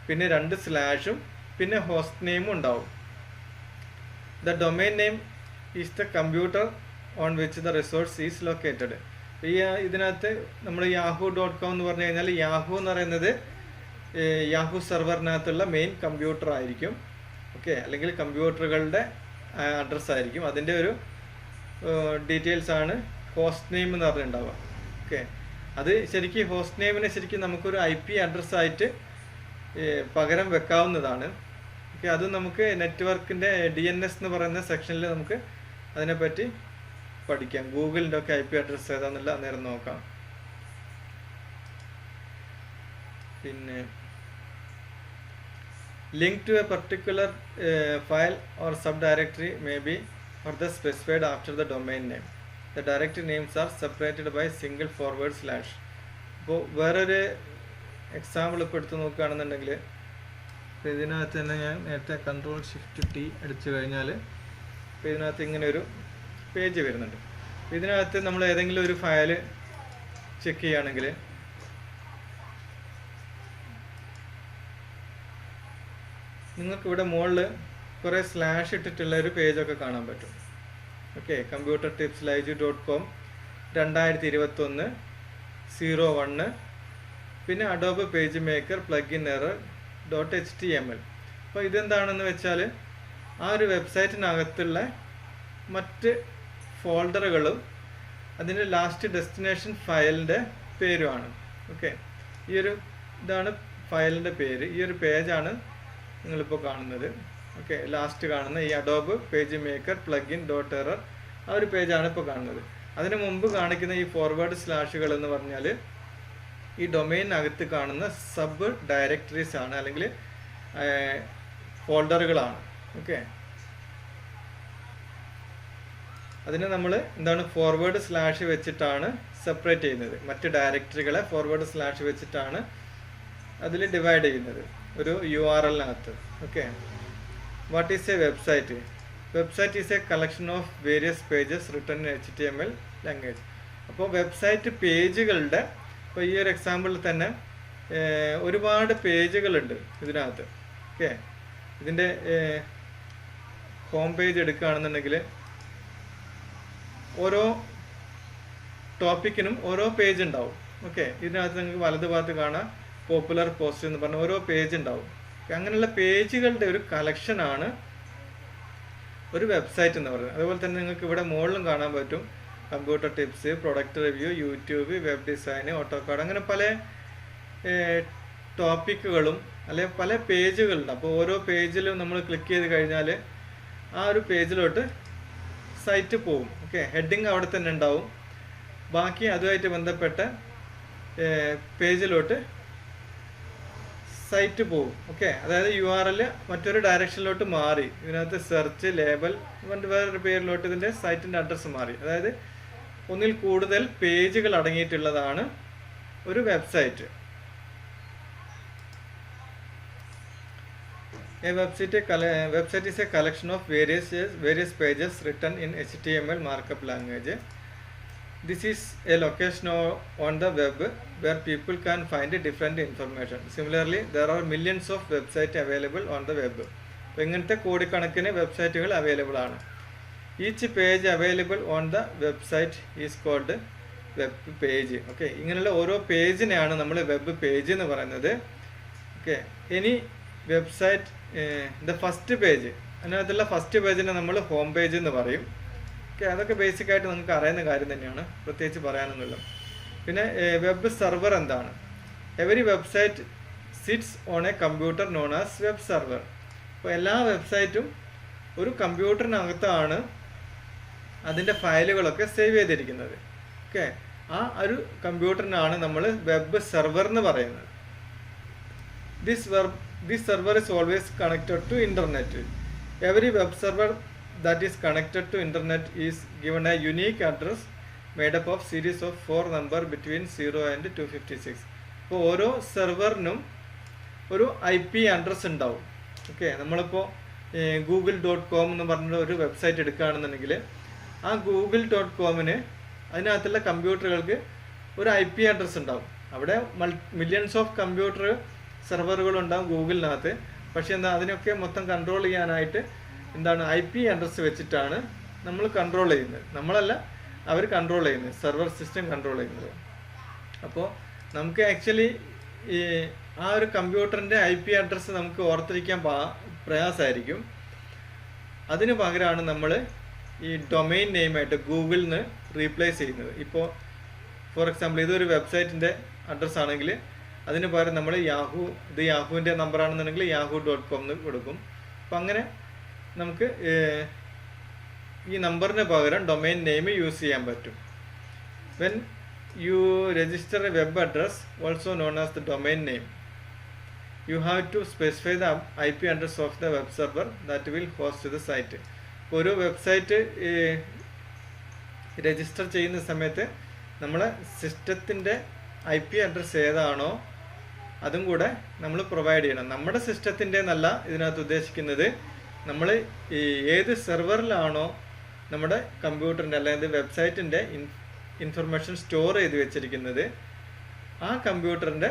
പിന്നെ 2 സ്ലാഷും പിന്നെ ഹോസ്റ്റ് നെയിമും ഉണ്ടാവും. The domain name is the computer on which the resource is located. ഇതിനകത്ത് നമ്മൾ yahoo.com എന്ന് പറഞ്ഞു കഴിഞ്ഞാൽ യാഹു എന്ന് പറയുന്നത് യാഹു സെർവറിനകത്തുള്ള മെയിൻ കമ്പ്യൂട്ടർ ആയിരിക്കും. ഓക്കെ, അല്ലെങ്കിൽ കമ്പ്യൂട്ടറുകളുടെ അഡ്രസ്സായിരിക്കും. അതിൻ്റെ ഒരു ഡീറ്റെയിൽസ് ആണ് ഹോസ്റ്റ് നെയിം എന്ന് പറഞ്ഞിട്ടുണ്ടാവുക. ഓക്കെ, അത് ശരിക്കും ഹോസ്റ്റ് നെയിമിനെ ശരിക്കും നമുക്കൊരു IP അഡ്രസ്സായിട്ട് പകരം വെക്കാവുന്നതാണ്. ഓക്കെ, അത് നമുക്ക് നെറ്റ്വർക്കിൻ്റെ DNS എന്ന് പറയുന്ന സെക്ഷനിൽ നമുക്ക് അതിനെപ്പറ്റി പഠിക്കാം. ഗൂഗിളിൻ്റെ ഒക്കെ IP അഡ്രസ്സ് ഏതാണെന്നുള്ള അന്നേരം നോക്കാം. പിന്നെ link to a particular file or subdirectory may be further specified after the domain name. The directory names are separated by single forward slash. ഇപ്പോൾ വേറൊരു എക്സാമ്പിൾ ഇപ്പോൾ എടുത്ത് നോക്കുകയാണെന്നുണ്ടെങ്കിൽ ഇതിനകത്ത് തന്നെ ഞാൻ നേരത്തെ Ctrl+Shift+T അടിച്ചു കഴിഞ്ഞാൽ ഇപ്പോൾ ഇതിനകത്ത് ഇങ്ങനെ ഒരു പേജ് വരുന്നുണ്ട്. ഇതിനകത്ത് നമ്മൾ ഏതെങ്കിലും ഒരു ഫയൽ ചെക്ക് ചെയ്യുകയാണെങ്കിൽ നിങ്ങൾക്കിവിടെ മുകളിൽ കുറേ സ്ലാഷ് ഇട്ടിട്ടുള്ള ഒരു പേജൊക്കെ കാണാൻ പറ്റും. ഓക്കെ, കമ്പ്യൂട്ടർ ടിപ്സ് ലൈജു.com 2021-01, പിന്നെ Adobe page maker plugin error .html. അപ്പോൾ ഇതെന്താണെന്ന് വെച്ചാൽ ആ ഒരു വെബ്സൈറ്റിനകത്തുള്ള മറ്റ് ഫോൾഡറുകളും അതിൻ്റെ ലാസ്റ്റ് ഡെസ്റ്റിനേഷൻ ഫയലിൻ്റെ പേരുമാണ്. ഓക്കെ, ഈ ഒരു ഇതാണ് ഫയലിൻ്റെ പേര്. ഈ ഒരു പേജാണ് നിങ്ങളിപ്പോൾ കാണുന്നത്. ഓക്കെ, ലാസ്റ്റ് കാണുന്ന ഈ Adobe page maker plugin .error ആ ഒരു പേജാണ് ഇപ്പോൾ കാണുന്നത്. അതിന് മുമ്പ് കാണിക്കുന്ന ഈ ഫോർവേഡ് സ്ലാഷുകൾ എന്ന് പറഞ്ഞാൽ ഈ ഡൊമൈനകത്ത് കാണുന്ന സബ് ഡയറക്ടറീസ് ആണ്, അല്ലെങ്കിൽ ഫോൾഡറുകളാണ്. ഓക്കെ, അതിനെ നമ്മൾ എന്താണ് ഫോർവേഡ് സ്ലാഷ് വെച്ചിട്ടാണ് സെപ്പറേറ്റ് ചെയ്യുന്നത്. മറ്റ് ഡയറക്ടറികളെ ഫോർവേഡ് സ്ലാഷ് വെച്ചിട്ടാണ് അതിൽ ഡിവൈഡ് ചെയ്യുന്നത് ഒരു URL-നകത്ത്. Okay, what is a website? Website is a collection of various pages written in HTML language. അപ്പോൾ വെബ്സൈറ്റ് പേജുകളുടെ, ഇപ്പോൾ ഈ ഒരു എക്സാമ്പിളിൽ തന്നെ ഒരുപാട് പേജുകളുണ്ട് ഇതിനകത്ത്. ഓക്കെ, ഇതിൻ്റെ ഹോം പേജ് എടുക്കുകയാണെന്നുണ്ടെങ്കിൽ ഓരോ ടോപ്പിക്കിനും ഓരോ പേജ് ഉണ്ടാവും. ഓക്കെ, ഇതിനകത്ത് നിങ്ങൾക്ക് വലത് ഭാഗത്ത് കാണാം പോപ്പുലർ പോസ്റ്റ് എന്ന് പറഞ്ഞ ഓരോ പേജ് ഉണ്ടാവും. അങ്ങനെയുള്ള പേജുകളുടെ ഒരു കളക്ഷനാണ് ഒരു വെബ്സൈറ്റ് എന്ന് പറയുന്നത്. അതുപോലെ തന്നെ നിങ്ങൾക്ക് ഇവിടെ മുകളിലും കാണാൻ പറ്റും computer tips, product review, YouTube, web design, AutoCAD, അങ്ങനെ പല ടോപ്പിക്കുകളും അല്ലെങ്കിൽ പല പേജുകളുണ്ട്. അപ്പോൾ ഓരോ പേജിലും നമ്മൾ ക്ലിക്ക് ചെയ്ത് കഴിഞ്ഞാൽ ആ ഒരു പേജിലോട്ട് സൈറ്റ് പോവും. ഓക്കെ, ഹെഡിങ് അവിടെ തന്നെ ഉണ്ടാവും. ബാക്കി അതുമായിട്ട് ബന്ധപ്പെട്ട പേജിലോട്ട് സൈറ്റ് പോവും. ഓക്കെ, അതായത് URL മറ്റൊരു ഡയറക്ഷനിലോട്ട് മാറി. ഇതിനകത്ത് സെർച്ച്, ലേബൽ വേറൊരു പേരിലോട്ട് ഇതിൻ്റെ സൈറ്റിൻ്റെ അഡ്രസ്സ് മാറി. അതായത് ഒന്നിൽ കൂടുതൽ പേജുകൾ അടങ്ങിയിട്ടുള്ളതാണ് ഒരു website. A website is a collection of various pages written in HTML markup language. This is a location on the web where people can find different information. Similarly, there are millions of websites available on the web. അപ്പോൾ ഇങ്ങനത്തെ കോടിക്കണക്കിന് വെബ്സൈറ്റുകൾ അവൈലബിൾ ആണ്. Each page available on the website is called web page. Okay, ഇങ്ങനെയുള്ള ഓരോ പേജിനെയാണ് നമ്മൾ വെബ് പേജ് എന്ന് പറയുന്നത്. ഓക്കെ, ഇനി വെബ്സൈറ്റ് ദ ഫസ്റ്റ് പേജ്, അതിനകത്തുള്ള ഫസ്റ്റ് പേജിനെ നമ്മൾ ഹോം പേജ് എന്ന് പറയും. ഓക്കെ, അതൊക്കെ ബേസിക്കായിട്ട് നിങ്ങൾക്ക് അറിയുന്ന കാര്യം തന്നെയാണ്, പ്രത്യേകിച്ച് പറയാനൊന്നുമില്ല. പിന്നെ വെബ് സെർവർ എന്താണ്? Every website sits on a computer known as web server. അപ്പോൾ എല്ലാ വെബ്സൈറ്റും ഒരു കമ്പ്യൂട്ടറിനകത്താണ് അതിൻ്റെ ഫയലുകളൊക്കെ സേവ് ചെയ്തിരിക്കുന്നത്. ഓക്കെ, ആ ഒരു കമ്പ്യൂട്ടറിനാണ് നമ്മൾ വെബ് സെർവർ എന്ന് പറയുന്നത്. This server is always connected to internet. Every web server that is connected to internet is given a unique address made up of series of 4 number between 0 and 256. അപ്പോൾ ഓരോ സെർവറിനും ഒരു IP അഡ്രസ്സ് ഉണ്ടാവും. ഓക്കെ, നമ്മളിപ്പോൾ google.com എന്ന് പറഞ്ഞ ഒരു വെബ്സൈറ്റ് എടുക്കുകയാണെന്നുണ്ടെങ്കിൽ ആ google.comന് അതിനകത്തുള്ള കമ്പ്യൂട്ടറുകൾക്ക് ഒരു IP അഡ്രസ്സ് ഉണ്ടാവും. അവിടെ മില്യൺസ് ഓഫ് കമ്പ്യൂട്ടർ സെർവറുകളുണ്ടാവും ഗൂഗിളിനകത്ത്. പക്ഷേ എന്താ, അതിനൊക്കെ മൊത്തം കൺട്രോൾ ചെയ്യാനായിട്ട് എന്താണ് IP അഡ്രസ്സ് വെച്ചിട്ടാണ് നമ്മൾ കൺട്രോൾ ചെയ്യുന്നത്. നമ്മളല്ല, അവർ കൺട്രോൾ ചെയ്യുന്നത്, സെർവർ സിസ്റ്റം കൺട്രോൾ ചെയ്യുന്നത്. അപ്പോൾ നമുക്ക് ആക്ച്വലി ഈ ആ ഒരു കമ്പ്യൂട്ടറിൻ്റെ IP അഡ്രസ്സ് നമുക്ക് ഓർത്തിരിക്കാൻ പ്രയാസമായിരിക്കും. അതിന് പകരമാണ് നമ്മൾ ഈ ഡൊമൈൻ നെയിമായിട്ട് ഗൂഗിളിൽ നിന്ന് റീപ്ലേസ് ചെയ്യുന്നത്. ഇപ്പോൾ ഫോർ എക്സാമ്പിൾ ഇതൊരു വെബ്സൈറ്റിൻ്റെ അഡ്രസ്സ് ആണെങ്കിൽ അതിന് പകരം നമ്മൾ ഇത് യാഹുവിൻ്റെ നമ്പറാണെന്നുണ്ടെങ്കിൽ yahoo.com എന്ന് കൊടുക്കും. അപ്പോൾ അങ്ങനെ നമുക്ക് ഈ നമ്പറിന് പകരം ഡൊമൈൻ നെയിം യൂസ് ചെയ്യാൻ പറ്റും. When you register a web address also known as the domain name, you have to specify the IP address of the web server that will host the site. ഒരു വെബ്സൈറ്റ് രജിസ്റ്റർ ചെയ്യുന്ന സമയത്ത് നമ്മളെ സിസ്റ്റത്തിൻ്റെ IP അഡ്രസ്സ് ഏതാണോ അതും കൂടെ നമ്മൾ പ്രൊവൈഡ് ചെയ്യണം. നമ്മുടെ സിസ്റ്റത്തിൻ്റെ എന്നല്ല ഇതിനകത്ത് ഉദ്ദേശിക്കുന്നത്, നമ്മൾ ഈ ഏത് സെർവറിലാണോ നമ്മുടെ കമ്പ്യൂട്ടറിൻ്റെ അല്ലെങ്കിൽ വെബ്സൈറ്റിൻ്റെ ഇൻഫർമേഷൻ സ്റ്റോർ ചെയ്ത് വെച്ചിരിക്കുന്നത് ആ കമ്പ്യൂട്ടറിൻ്റെ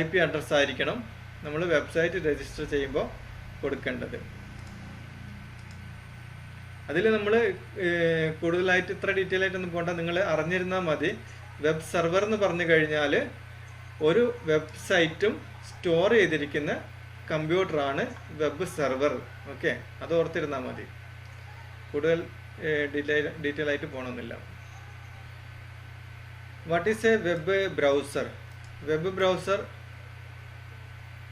IP അഡ്രസ്സ് ആയിരിക്കണം നമ്മൾ വെബ്സൈറ്റ് രജിസ്റ്റർ ചെയ്യുമ്പോൾ കൊടുക്കേണ്ടത്. അതിൽ നമ്മൾ കൂടുതലായിട്ട് ഇത്ര ഡീറ്റെയിൽ ആയിട്ടൊന്നും പോകണ്ട, നിങ്ങൾ അറിഞ്ഞിരുന്നാൽ മതി. വെബ് സെർവർ എന്ന് പറഞ്ഞു കഴിഞ്ഞാൽ ഒരു വെബ്സൈറ്റും സ്റ്റോർ ചെയ്തിരിക്കുന്ന കമ്പ്യൂട്ടറാണ് വെബ് സെർവർ. ഓക്കെ, അത് ഓർത്തിരുന്നാൽ മതി, കൂടുതൽ ഡീറ്റെയിൽ ആയിട്ട് പോകണമെന്നില്ല. What is a web browser? Web browser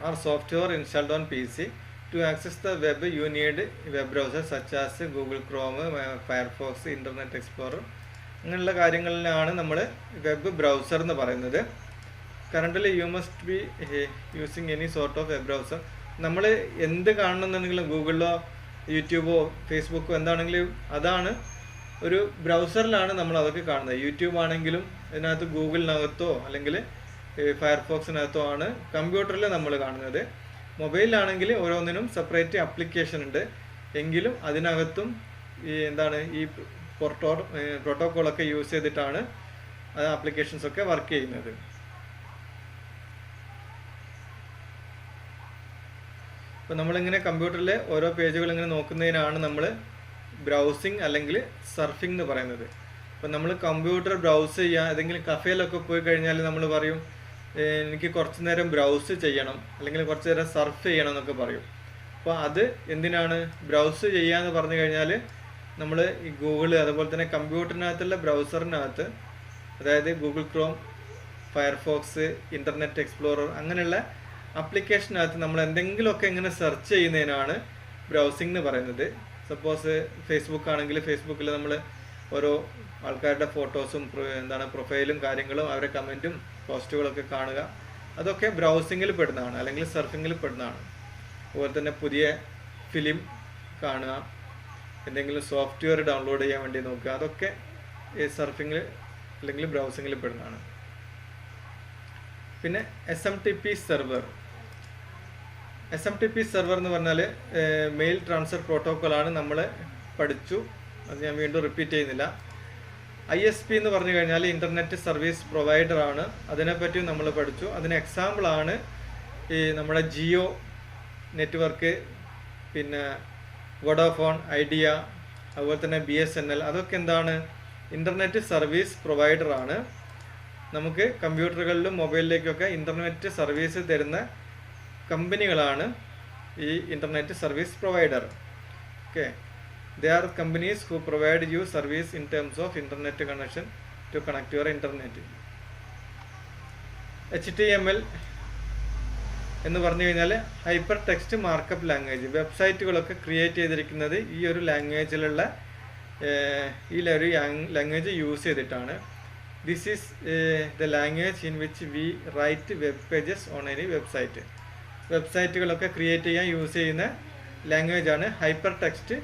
are software installed on PC. To access the web, you need web browsers such as Google Chrome, Firefox, Internet Explorer. അങ്ങനെയുള്ള കാര്യങ്ങളിലാണ് നമ്മൾ വെബ് ബ്രൗസർ എന്ന് പറയുന്നത്. Currently you must be using any sort of web browser. നമ്മൾ എന്ത് കാണണമെന്നുണ്ടെങ്കിലും ഗൂഗിളിലോ യൂട്യൂബോ ഫേസ്ബുക്കോ എന്താണെങ്കിലും അതാണ് ഒരു ബ്രൗസറിലാണ് നമ്മൾ അതൊക്കെ കാണുന്നത്. യൂട്യൂബ് ആണെങ്കിലും ഇതിനകത്ത് ഗൂഗിളിനകത്തോ അല്ലെങ്കിൽ ഫയർഫോക്സിനകത്തോ ആണ് കമ്പ്യൂട്ടറിൽ നമ്മൾ കാണുന്നത്. മൊബൈലിലാണെങ്കിൽ ഓരോന്നിനും സെപ്പറേറ്റ് ആപ്ലിക്കേഷൻ ഉണ്ട്, എങ്കിലും അതിനകത്തും ഈ പ്രോട്ടോക്കോളൊക്കെ യൂസ് ചെയ്തിട്ടാണ് ആപ്ലിക്കേഷൻസൊക്കെ വർക്ക് ചെയ്യുന്നത്. അപ്പോൾ നമ്മളിങ്ങനെ കമ്പ്യൂട്ടറിൽ ഓരോ പേജുകൾ ഇങ്ങനെ നോക്കുന്നതിനാണ് നമ്മൾ ബ്രൗസിങ് അല്ലെങ്കിൽ സർഫിംഗ് എന്ന് പറയുന്നത്. അപ്പോൾ നമ്മൾ കമ്പ്യൂട്ടർ ബ്രൗസ് ചെയ്യുക, ഏതെങ്കിലും കഫേയിലൊക്കെ പോയി കഴിഞ്ഞാൽ നമ്മൾ പറയും എനിക്ക് കുറച്ച് നേരം ബ്രൗസ് ചെയ്യണം അല്ലെങ്കിൽ കുറച്ച് നേരം സർഫ് ചെയ്യണം എന്നൊക്കെ പറയും. അപ്പോൾ അത് എന്തിനാണ്? ബ്രൗസ് ചെയ്യാന്ന് പറഞ്ഞു കഴിഞ്ഞാൽ നമ്മൾ ഈ ഗൂഗിൾ അതുപോലെ തന്നെ കമ്പ്യൂട്ടറിനകത്തുള്ള ബ്രൗസറിനകത്ത്, അതായത് Google Chrome, Firefox, internet explorer അങ്ങനെയുള്ള ആപ്ലിക്കേഷനകത്ത് നമ്മൾ എന്തെങ്കിലുമൊക്കെ ഇങ്ങനെ സെർച്ച് ചെയ്യുന്നതിനാണ് ബ്രൗസിംഗ് എന്ന് പറയുന്നത്. സപ്പോസ് ഫേസ്ബുക്ക് ആണെങ്കിൽ ഫേസ്ബുക്കിൽ നമ്മൾ ഓരോ ആൾക്കാരുടെ ഫോട്ടോസും പ്രൊഫൈലും കാര്യങ്ങളും അവരുടെ കമൻറ്റും പോസ്റ്റുകളൊക്കെ കാണുക, അതൊക്കെ ബ്രൗസിങ്ങിൽ പെടുന്നതാണ് അല്ലെങ്കിൽ സർഫിങ്ങിൽ പെടുന്നതാണ്. അതുപോലെ തന്നെ പുതിയ ഫിലിം കാണുക, എന്തെങ്കിലും സോഫ്റ്റ്വെയർ ഡൗൺലോഡ് ചെയ്യാൻ വേണ്ടി നോക്കുക, അതൊക്കെ സർഫിങ്ങിൽ അല്ലെങ്കിൽ ബ്രൗസിങ്ങിൽ പെടുന്നതാണ്. പിന്നെ SMTP സെർവർ. SMTP സെർവർ എന്ന് പറഞ്ഞാൽ മെയിൽ ട്രാൻസ്ഫർ പ്രോട്ടോക്കോളാണ്, നമ്മൾ പഠിച്ചു, അത് ഞാൻ വീണ്ടും റിപ്പീറ്റ് ചെയ്യുന്നില്ല. ISP എന്ന് പറഞ്ഞു കഴിഞ്ഞാൽ ഇൻ്റർനെറ്റ് സർവീസ് പ്രൊവൈഡർ ആണ്. അതിനെപ്പറ്റി നമ്മൾ പഠിച്ചു. അതിന് എക്സാമ്പിളാണ് ഈ നമ്മുടെ ജിയോ നെറ്റ്വർക്ക്, പിന്നെ വോഡാഫോൺ, ഐഡിയ, അതുപോലെ തന്നെ BSNL. അതൊക്കെ എന്താണ്? ഇൻ്റർനെറ്റ് സർവീസ് പ്രൊവൈഡർ ആണ്. നമുക്ക് കമ്പ്യൂട്ടറുകളിലും മൊബൈലിലേക്കൊക്കെ ഇൻ്റർനെറ്റ് സർവീസ് തരുന്ന കമ്പനികളാണ് ഈ internet service provider. Okay, they are companies who provide you service in terms of internet connection to connect your internet. HTML എന്ന് പറഞ്ഞു കഴിഞ്ഞാൽ ഹൈപ്പർ ടെക്സ്റ്റ് മാർക്കപ്പ് ലാംഗ്വേജ്. വെബ്സൈറ്റുകളൊക്കെ ക്രിയേറ്റ് ചെയ്തിരിക്കുന്നത് ഈ ഒരു ലാംഗ്വേജിലുള്ള ഈ ഒരു ലാംഗ്വേജ് യൂസ് ചെയ്തിട്ടാണ്. This is the language in which we write web pages on any website. വെബ്സൈറ്റുകളൊക്കെ ക്രിയേറ്റ് ചെയ്യാൻ യൂസ് ചെയ്യുന്ന ലാംഗ്വേജാണ് ഹൈപ്പർ ടെക്സ്റ്റ്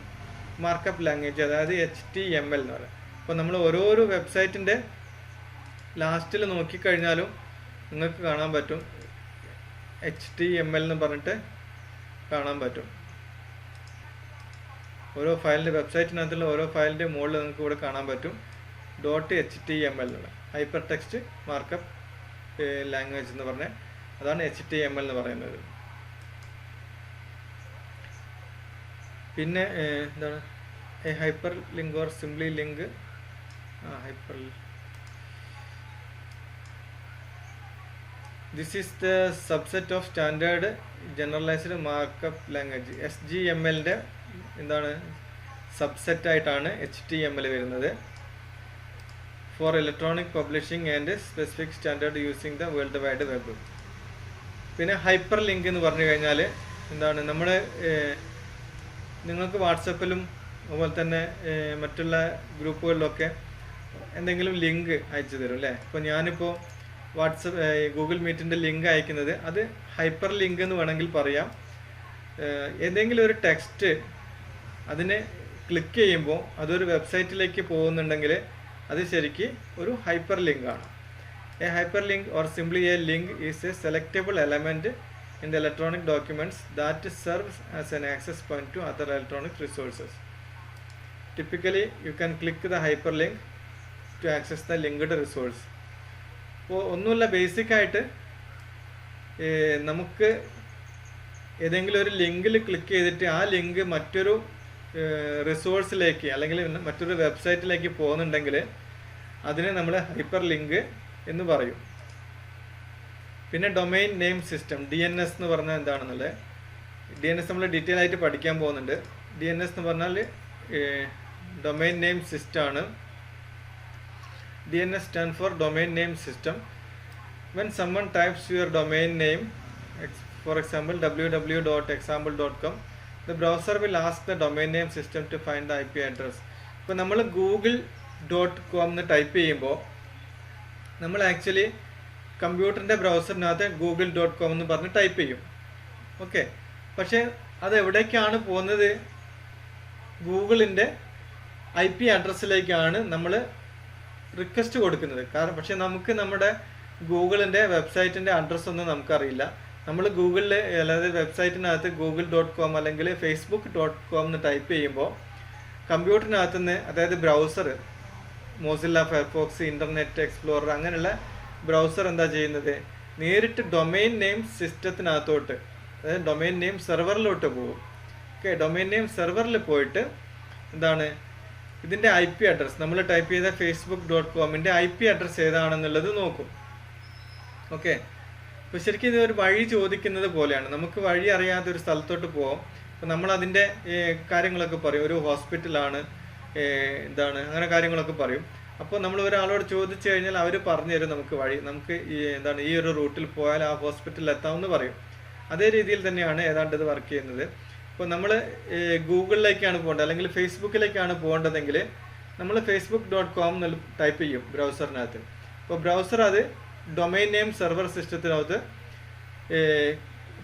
മാർക്കപ്പ് ലാംഗ്വേജ്, അതായത് HTML എന്ന് പറയുന്നത്. അപ്പോൾ നമ്മൾ ഓരോരോ വെബ്സൈറ്റിൻ്റെ ലാസ്റ്റിൽ നോക്കിക്കഴിഞ്ഞാലും നിങ്ങൾക്ക് കാണാൻ പറ്റും HTML എന്ന് പറഞ്ഞിട്ട് കാണാൻ പറ്റും. ഓരോ ഫയലിൻ്റെ വെബ്സൈറ്റിനകത്തുള്ള ഓരോ ഫയലിൻ്റെ മുകളിൽ നിങ്ങൾക്ക് ഇവിടെ കാണാൻ പറ്റും .html എന്നുള്ള ഹൈപ്പർ ടെക്സ്റ്റ് മാർക്കപ്പ് ലാംഗ്വേജ് എന്ന് പറഞ്ഞാൽ അതാണ് HTML എന്ന് പറയുന്നത്. പിന്നെ എന്താണ് hyper link or simply link. Hyper this is the subset of standard generalised markup language. SGMLൻ്റെ എന്താണ് സബ്സെറ്റ് ആയിട്ടാണ് HTML വരുന്നത്. For electronic publishing and specific standard using the world wide web. പിന്നെ ഹൈപ്പർ ലിങ്ക് എന്ന് പറഞ്ഞു കഴിഞ്ഞാൽ എന്താണ്? നമ്മൾ നിങ്ങൾക്ക് വാട്സപ്പിലും അതുപോലെ തന്നെ മറ്റുള്ള ഗ്രൂപ്പുകളിലൊക്കെ എന്തെങ്കിലും ലിങ്ക് അയച്ചു തരും അല്ലേ? ഇപ്പോൾ ഞാനിപ്പോൾ ഗൂഗിൾ മീറ്റിൻ്റെ ലിങ്ക് അയക്കുന്നത് അത് ഹൈപ്പർ ലിങ്ക് എന്ന് വേണമെങ്കിൽ പറയാം. ഏതെങ്കിലും ഒരു ടെക്സ്റ്റ് അതിനെ ക്ലിക്ക് ചെയ്യുമ്പോൾ അതൊരു വെബ്സൈറ്റിലേക്ക് പോകുന്നുണ്ടെങ്കിൽ അത് ശരിക്ക് ഒരു ഹൈപ്പർ ലിങ്ക് ആണ്. A hyper link or simply A link is A selectable element in the electronic documents that serves as an access point to other electronic resources. Typically, you can click the hyperlink to access the linked resource. അപ്പോൾ ഒന്നുമില്ല, ബേസിക്കായിട്ട് നമുക്ക് ഏതെങ്കിലും ഒരു ലിങ്കിൽ ക്ലിക്ക് ചെയ്തിട്ട് ആ ലിങ്ക് മറ്റൊരു റിസോഴ്സിലേക്ക് അല്ലെങ്കിൽ മറ്റൊരു വെബ്സൈറ്റിലേക്ക് പോകുന്നുണ്ടെങ്കിൽ അതിനെ നമ്മൾ ഹൈപ്പർ ലിങ്ക് എന്ന് പറയും. പിന്നെ ഡൊമൈൻ നെയിം സിസ്റ്റം, DNS എന്ന് പറഞ്ഞാൽ എന്താണെന്നുള്ളത് DNS നമ്മൾ ഡീറ്റെയിൽ ആയിട്ട് പഠിക്കാൻ പോകുന്നുണ്ട്. DNS എന്ന് പറഞ്ഞാൽ ഡൊമൈൻ നെയിം സിസ്റ്റം ആണ്. DNS stand for domain name system. When someone types your domain name, for example www.example.com, the browser will ask the domain name system to find the IP address. ഇപ്പോൾ നമ്മൾ google.com എന്ന് ടൈപ്പ് ചെയ്യുമ്പോൾ നമ്മൾ ആക്ച്വലി കമ്പ്യൂട്ടറിൻ്റെ ബ്രൗസറിനകത്ത് google.com എന്ന് പറഞ്ഞ് ടൈപ്പ് ചെയ്യും. ഓക്കെ, പക്ഷേ അത് എവിടേക്കാണ് പോകുന്നത്? ഗൂഗിളിൻ്റെ IP അഡ്രസ്സിലേക്കാണ് നമ്മൾ റിക്വസ്റ്റ് കൊടുക്കുന്നത്. കാരണം പക്ഷേ നമുക്ക് നമ്മുടെ ഗൂഗിളിൻ്റെ വെബ്സൈറ്റിൻ്റെ അഡ്രസ്സൊന്നും നമുക്കറിയില്ല. നമ്മൾ ഗൂഗിളിൽ അതായത് വെബ്സൈറ്റിനകത്ത് google.com അല്ലെങ്കിൽ facebook.com എന്ന് ടൈപ്പ് ചെയ്യുമ്പോൾ കമ്പ്യൂട്ടറിനകത്ത് നിന്ന്, അതായത് browser, Mozilla Firefox, internet explorer അങ്ങനെയുള്ള ബ്രൗസർ എന്താ ചെയ്യുന്നത്? നേരിട്ട് ഡൊമൈൻ നെയിം സിസ്റ്റത്തിനകത്തോട്ട്, അതായത് ഡൊമൈൻ നെയിം സെർവറിലോട്ട് പോകും. ഓക്കെ, ഡൊമൈൻ നെയിം സെർവറിൽ പോയിട്ട് എന്താണ് ഇതിൻ്റെ IP അഡ്രസ്സ്, നമ്മൾ ടൈപ്പ് ചെയ്ത facebook.comൻ്റെ IP അഡ്രസ്സ് ഏതാണെന്നുള്ളത് നോക്കും. ഓക്കെ, അപ്പോൾ ശരിക്കും ഇത് ഒരു വഴി ചോദിക്കുന്നത് പോലെയാണ്. നമുക്ക് വഴി അറിയാത്ത ഒരു സ്ഥലത്തോട്ട് പോകാം. അപ്പോൾ നമ്മൾ അതിൻ്റെ കാര്യങ്ങളൊക്കെ പറയും. ഒരു ഹോസ്പിറ്റലാണ്, എന്താണ് അങ്ങനെ കാര്യങ്ങളൊക്കെ പറയും. അപ്പോൾ നമ്മൾ ഒരാളോട് ചോദിച്ചു കഴിഞ്ഞാൽ അവർ പറഞ്ഞു തരും നമുക്ക് വഴി. നമുക്ക് ഈ ഒരു റൂട്ടിൽ പോയാൽ ആ ഹോസ്പിറ്റലിൽ എത്താമെന്ന് പറയും. അതേ രീതിയിൽ തന്നെയാണ് ഏതാണ്ട് ഇത് വർക്ക് ചെയ്യുന്നത്. ഇപ്പോൾ നമ്മൾ ഗൂഗിളിലേക്കാണ് പോകേണ്ടത് അല്ലെങ്കിൽ ഫേസ്ബുക്കിലേക്കാണ് പോകേണ്ടതെങ്കിൽ നമ്മൾ facebook.com എന്ന് ടൈപ്പ് ചെയ്യും ബ്രൗസറിനകത്ത്. അപ്പോൾ ബ്രൗസർ അത് ഡൊമൈൻ നെയിം സെർവർ സിസ്റ്റത്തിനകത്ത്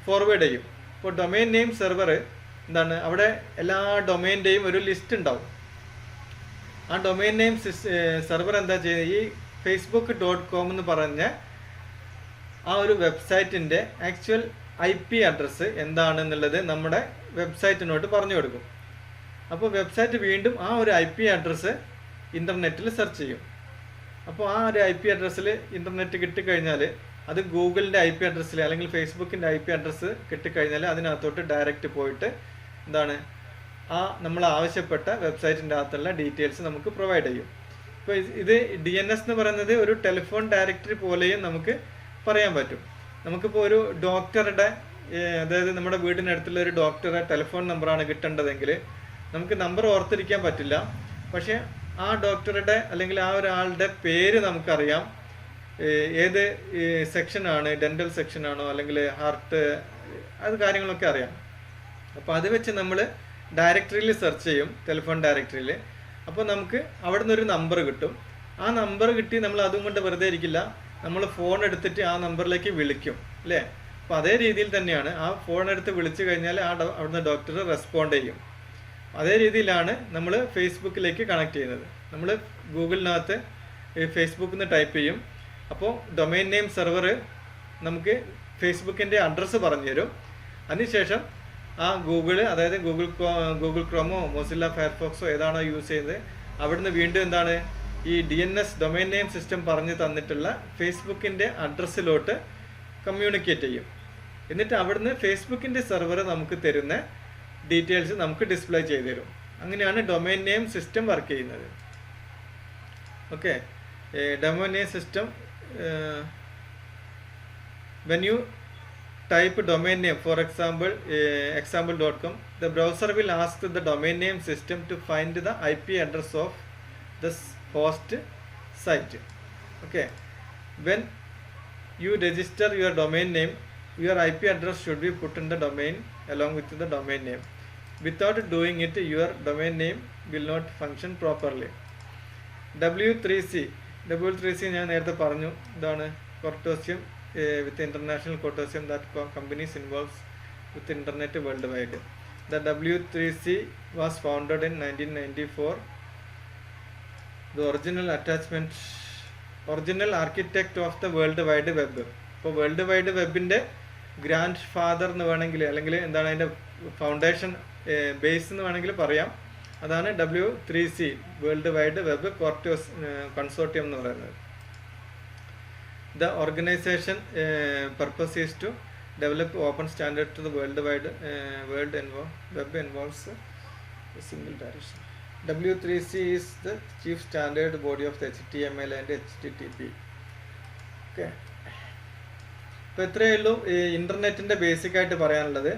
ഫോർവേഡ് ചെയ്യും. ഇപ്പോൾ ഡൊമൈൻ നെയിം സെർവർ എന്താണ്, അവിടെ എല്ലാ ഡൊമൈൻ്റെയും ഒരു ലിസ്റ്റ് ഉണ്ടാവും. ആ ഡൊമൈൻ നെയിം സെർവർ എന്താ ചെയ്യുന്നത്? ഈ facebook.com എന്ന് പറഞ്ഞ ആ ഒരു വെബ്സൈറ്റിൻ്റെ ആക്ച്വൽ IP അഡ്രസ്സ് എന്താണെന്നുള്ളത് നമ്മുടെ വെബ്സൈറ്റിനോട്ട് പറഞ്ഞു കൊടുക്കും. അപ്പോൾ വെബ്സൈറ്റ് വീണ്ടും ആ ഒരു IP അഡ്രസ്സ് ഇൻ്റർനെറ്റിൽ സെർച്ച് ചെയ്യും. അപ്പോൾ ആ ഒരു IP അഡ്രസ്സിൽ ഇൻ്റർനെറ്റ് കിട്ടിക്കഴിഞ്ഞാൽ അത് ഗൂഗിളിൻ്റെ IP അഡ്രസ്സിൽ അല്ലെങ്കിൽ ഫേസ്ബുക്കിൻ്റെ IP അഡ്രസ്സ് കിട്ടിക്കഴിഞ്ഞാൽ അതിനകത്തോട്ട് ഡയറക്റ്റ് പോയിട്ട് എന്താണ് നമ്മൾ ആവശ്യപ്പെട്ട വെബ്സൈറ്റിൻ്റെ അകത്തുള്ള ഡീറ്റെയിൽസ് നമുക്ക് പ്രൊവൈഡ് ചെയ്യും. ഇപ്പോൾ ഇത് DNS എന്ന് പറയുന്നത് ഒരു ടെലിഫോൺ ഡയറക്ടറി പോലെയും നമുക്ക് പറയാൻ പറ്റും. നമുക്കിപ്പോൾ ഒരു ഡോക്ടറുടെ അതായത് നമ്മുടെ വീടിനടുത്തുള്ള ഒരു ഡോക്ടറുടെ ടെലിഫോൺ നമ്പറാണ് കിട്ടേണ്ടതെങ്കിൽ നമുക്ക് നമ്പർ ഓർത്തിരിക്കാൻ പറ്റില്ല. പക്ഷേ ആ ഡോക്ടറുടെ അല്ലെങ്കിൽ ആ ഒരാളുടെ പേര് നമുക്കറിയാം, ഏത് സെക്ഷനാണ്, ഡെൻ്റൽ സെക്ഷനാണോ അല്ലെങ്കിൽ ഹാർട്ട്, അത് കാര്യങ്ങളൊക്കെ അറിയാം. അപ്പോൾ അത് വെച്ച് നമ്മൾ ഡയറക്ടറിയിൽ സെർച്ച് ചെയ്യും, ടെലിഫോൺ ഡയറക്ടറിയിൽ. അപ്പോൾ നമുക്ക് അവിടെ നിന്നൊരു നമ്പർ കിട്ടും. ആ നമ്പർ കിട്ടി നമ്മൾ അതും കൊണ്ട് വെറുതെ ഇരിക്കില്ല, നമ്മൾ ഫോൺ എടുത്തിട്ട് ആ നമ്പറിലേക്ക് വിളിക്കും അല്ലേ. അപ്പോൾ അതേ രീതിയിൽ തന്നെയാണ്, ആ ഫോൺ എടുത്ത് വിളിച്ചു കഴിഞ്ഞാൽ അവിടുന്ന് ഡോക്ടർ റെസ്പോണ്ട് ചെയ്യും. അതേ രീതിയിലാണ് നമ്മൾ ഫേസ്ബുക്കിലേക്ക് കണക്ട് ചെയ്യുന്നത്. നമ്മൾ ഗൂഗിളിനകത്ത് ഫേസ്ബുക്കിൽ നിന്ന് ടൈപ്പ് ചെയ്യും. അപ്പോൾ ഡൊമൈൻ നെയിം സെർവർ നമുക്ക് ഫേസ്ബുക്കിൻ്റെ അഡ്രസ്സ് പറഞ്ഞു തരും. അതിനുശേഷം ആ അതായത് ഗൂഗിൾ ക്രോമോ മൊസില്ല ഫയർഫോക്സോ ഏതാണോ യൂസ് ചെയ്യുന്നത് അവിടുന്ന് വീണ്ടും എന്താണ് ഈ DNS ഡൊമൈൻ നെയിം സിസ്റ്റം പറഞ്ഞു തന്നിട്ടുള്ള ഫേസ്ബുക്കിൻ്റെ അഡ്രസ്സിലോട്ട് കമ്മ്യൂണിക്കേറ്റ് ചെയ്യും. എന്നിട്ട് അവിടുന്ന് ഫേസ്ബുക്കിൻ്റെ സെർവർ നമുക്ക് തരുന്ന ഡീറ്റെയിൽസ് നമുക്ക് ഡിസ്പ്ലേ ചെയ്ത് തരും. അങ്ങനെയാണ് ഡൊമൈൻ നെയിം സിസ്റ്റം വർക്ക് ചെയ്യുന്നത്. Okay, domain name system when you type domain name, for example example.com, the browser will ask the domain name system to find the IP address of the host site. Okay, when you register your domain name, your IP address should be put in the domain along with the domain name. Without doing it, your domain name will not function properly. W3C ഞാൻ നേരത്തെ പറഞ്ഞു, ഇതാണ് consortium with international consortium that companies involves with internet worldwide. The W3C was founded in 1994. The original architect of the World Wide Web. ഇപ്പോൾ വേൾഡ് വൈഡ് വെബിൻ്റെ ഗ്രാൻഡ് ഫാദർ എന്ന് വേണമെങ്കിൽ അല്ലെങ്കിൽ എന്താണ് അതിൻ്റെ ഫൗണ്ടേഷൻ ബേസ് എന്ന് വേണമെങ്കിൽ പറയാം. അതാണ് W3C, world wide web consortium എന്ന് പറയുന്നത്. The organization purpose is to develop open standard to the world web involves a single direction. W3C is the chief standard body of the HTML and HTTP. Okay. ഇപ്പോൾ ഇത്രയേ ഉള്ളൂ ഈ ഇൻ്റർനെറ്റിൻ്റെ ബേസിക്കായിട്ട് പറയാനുള്ളത്.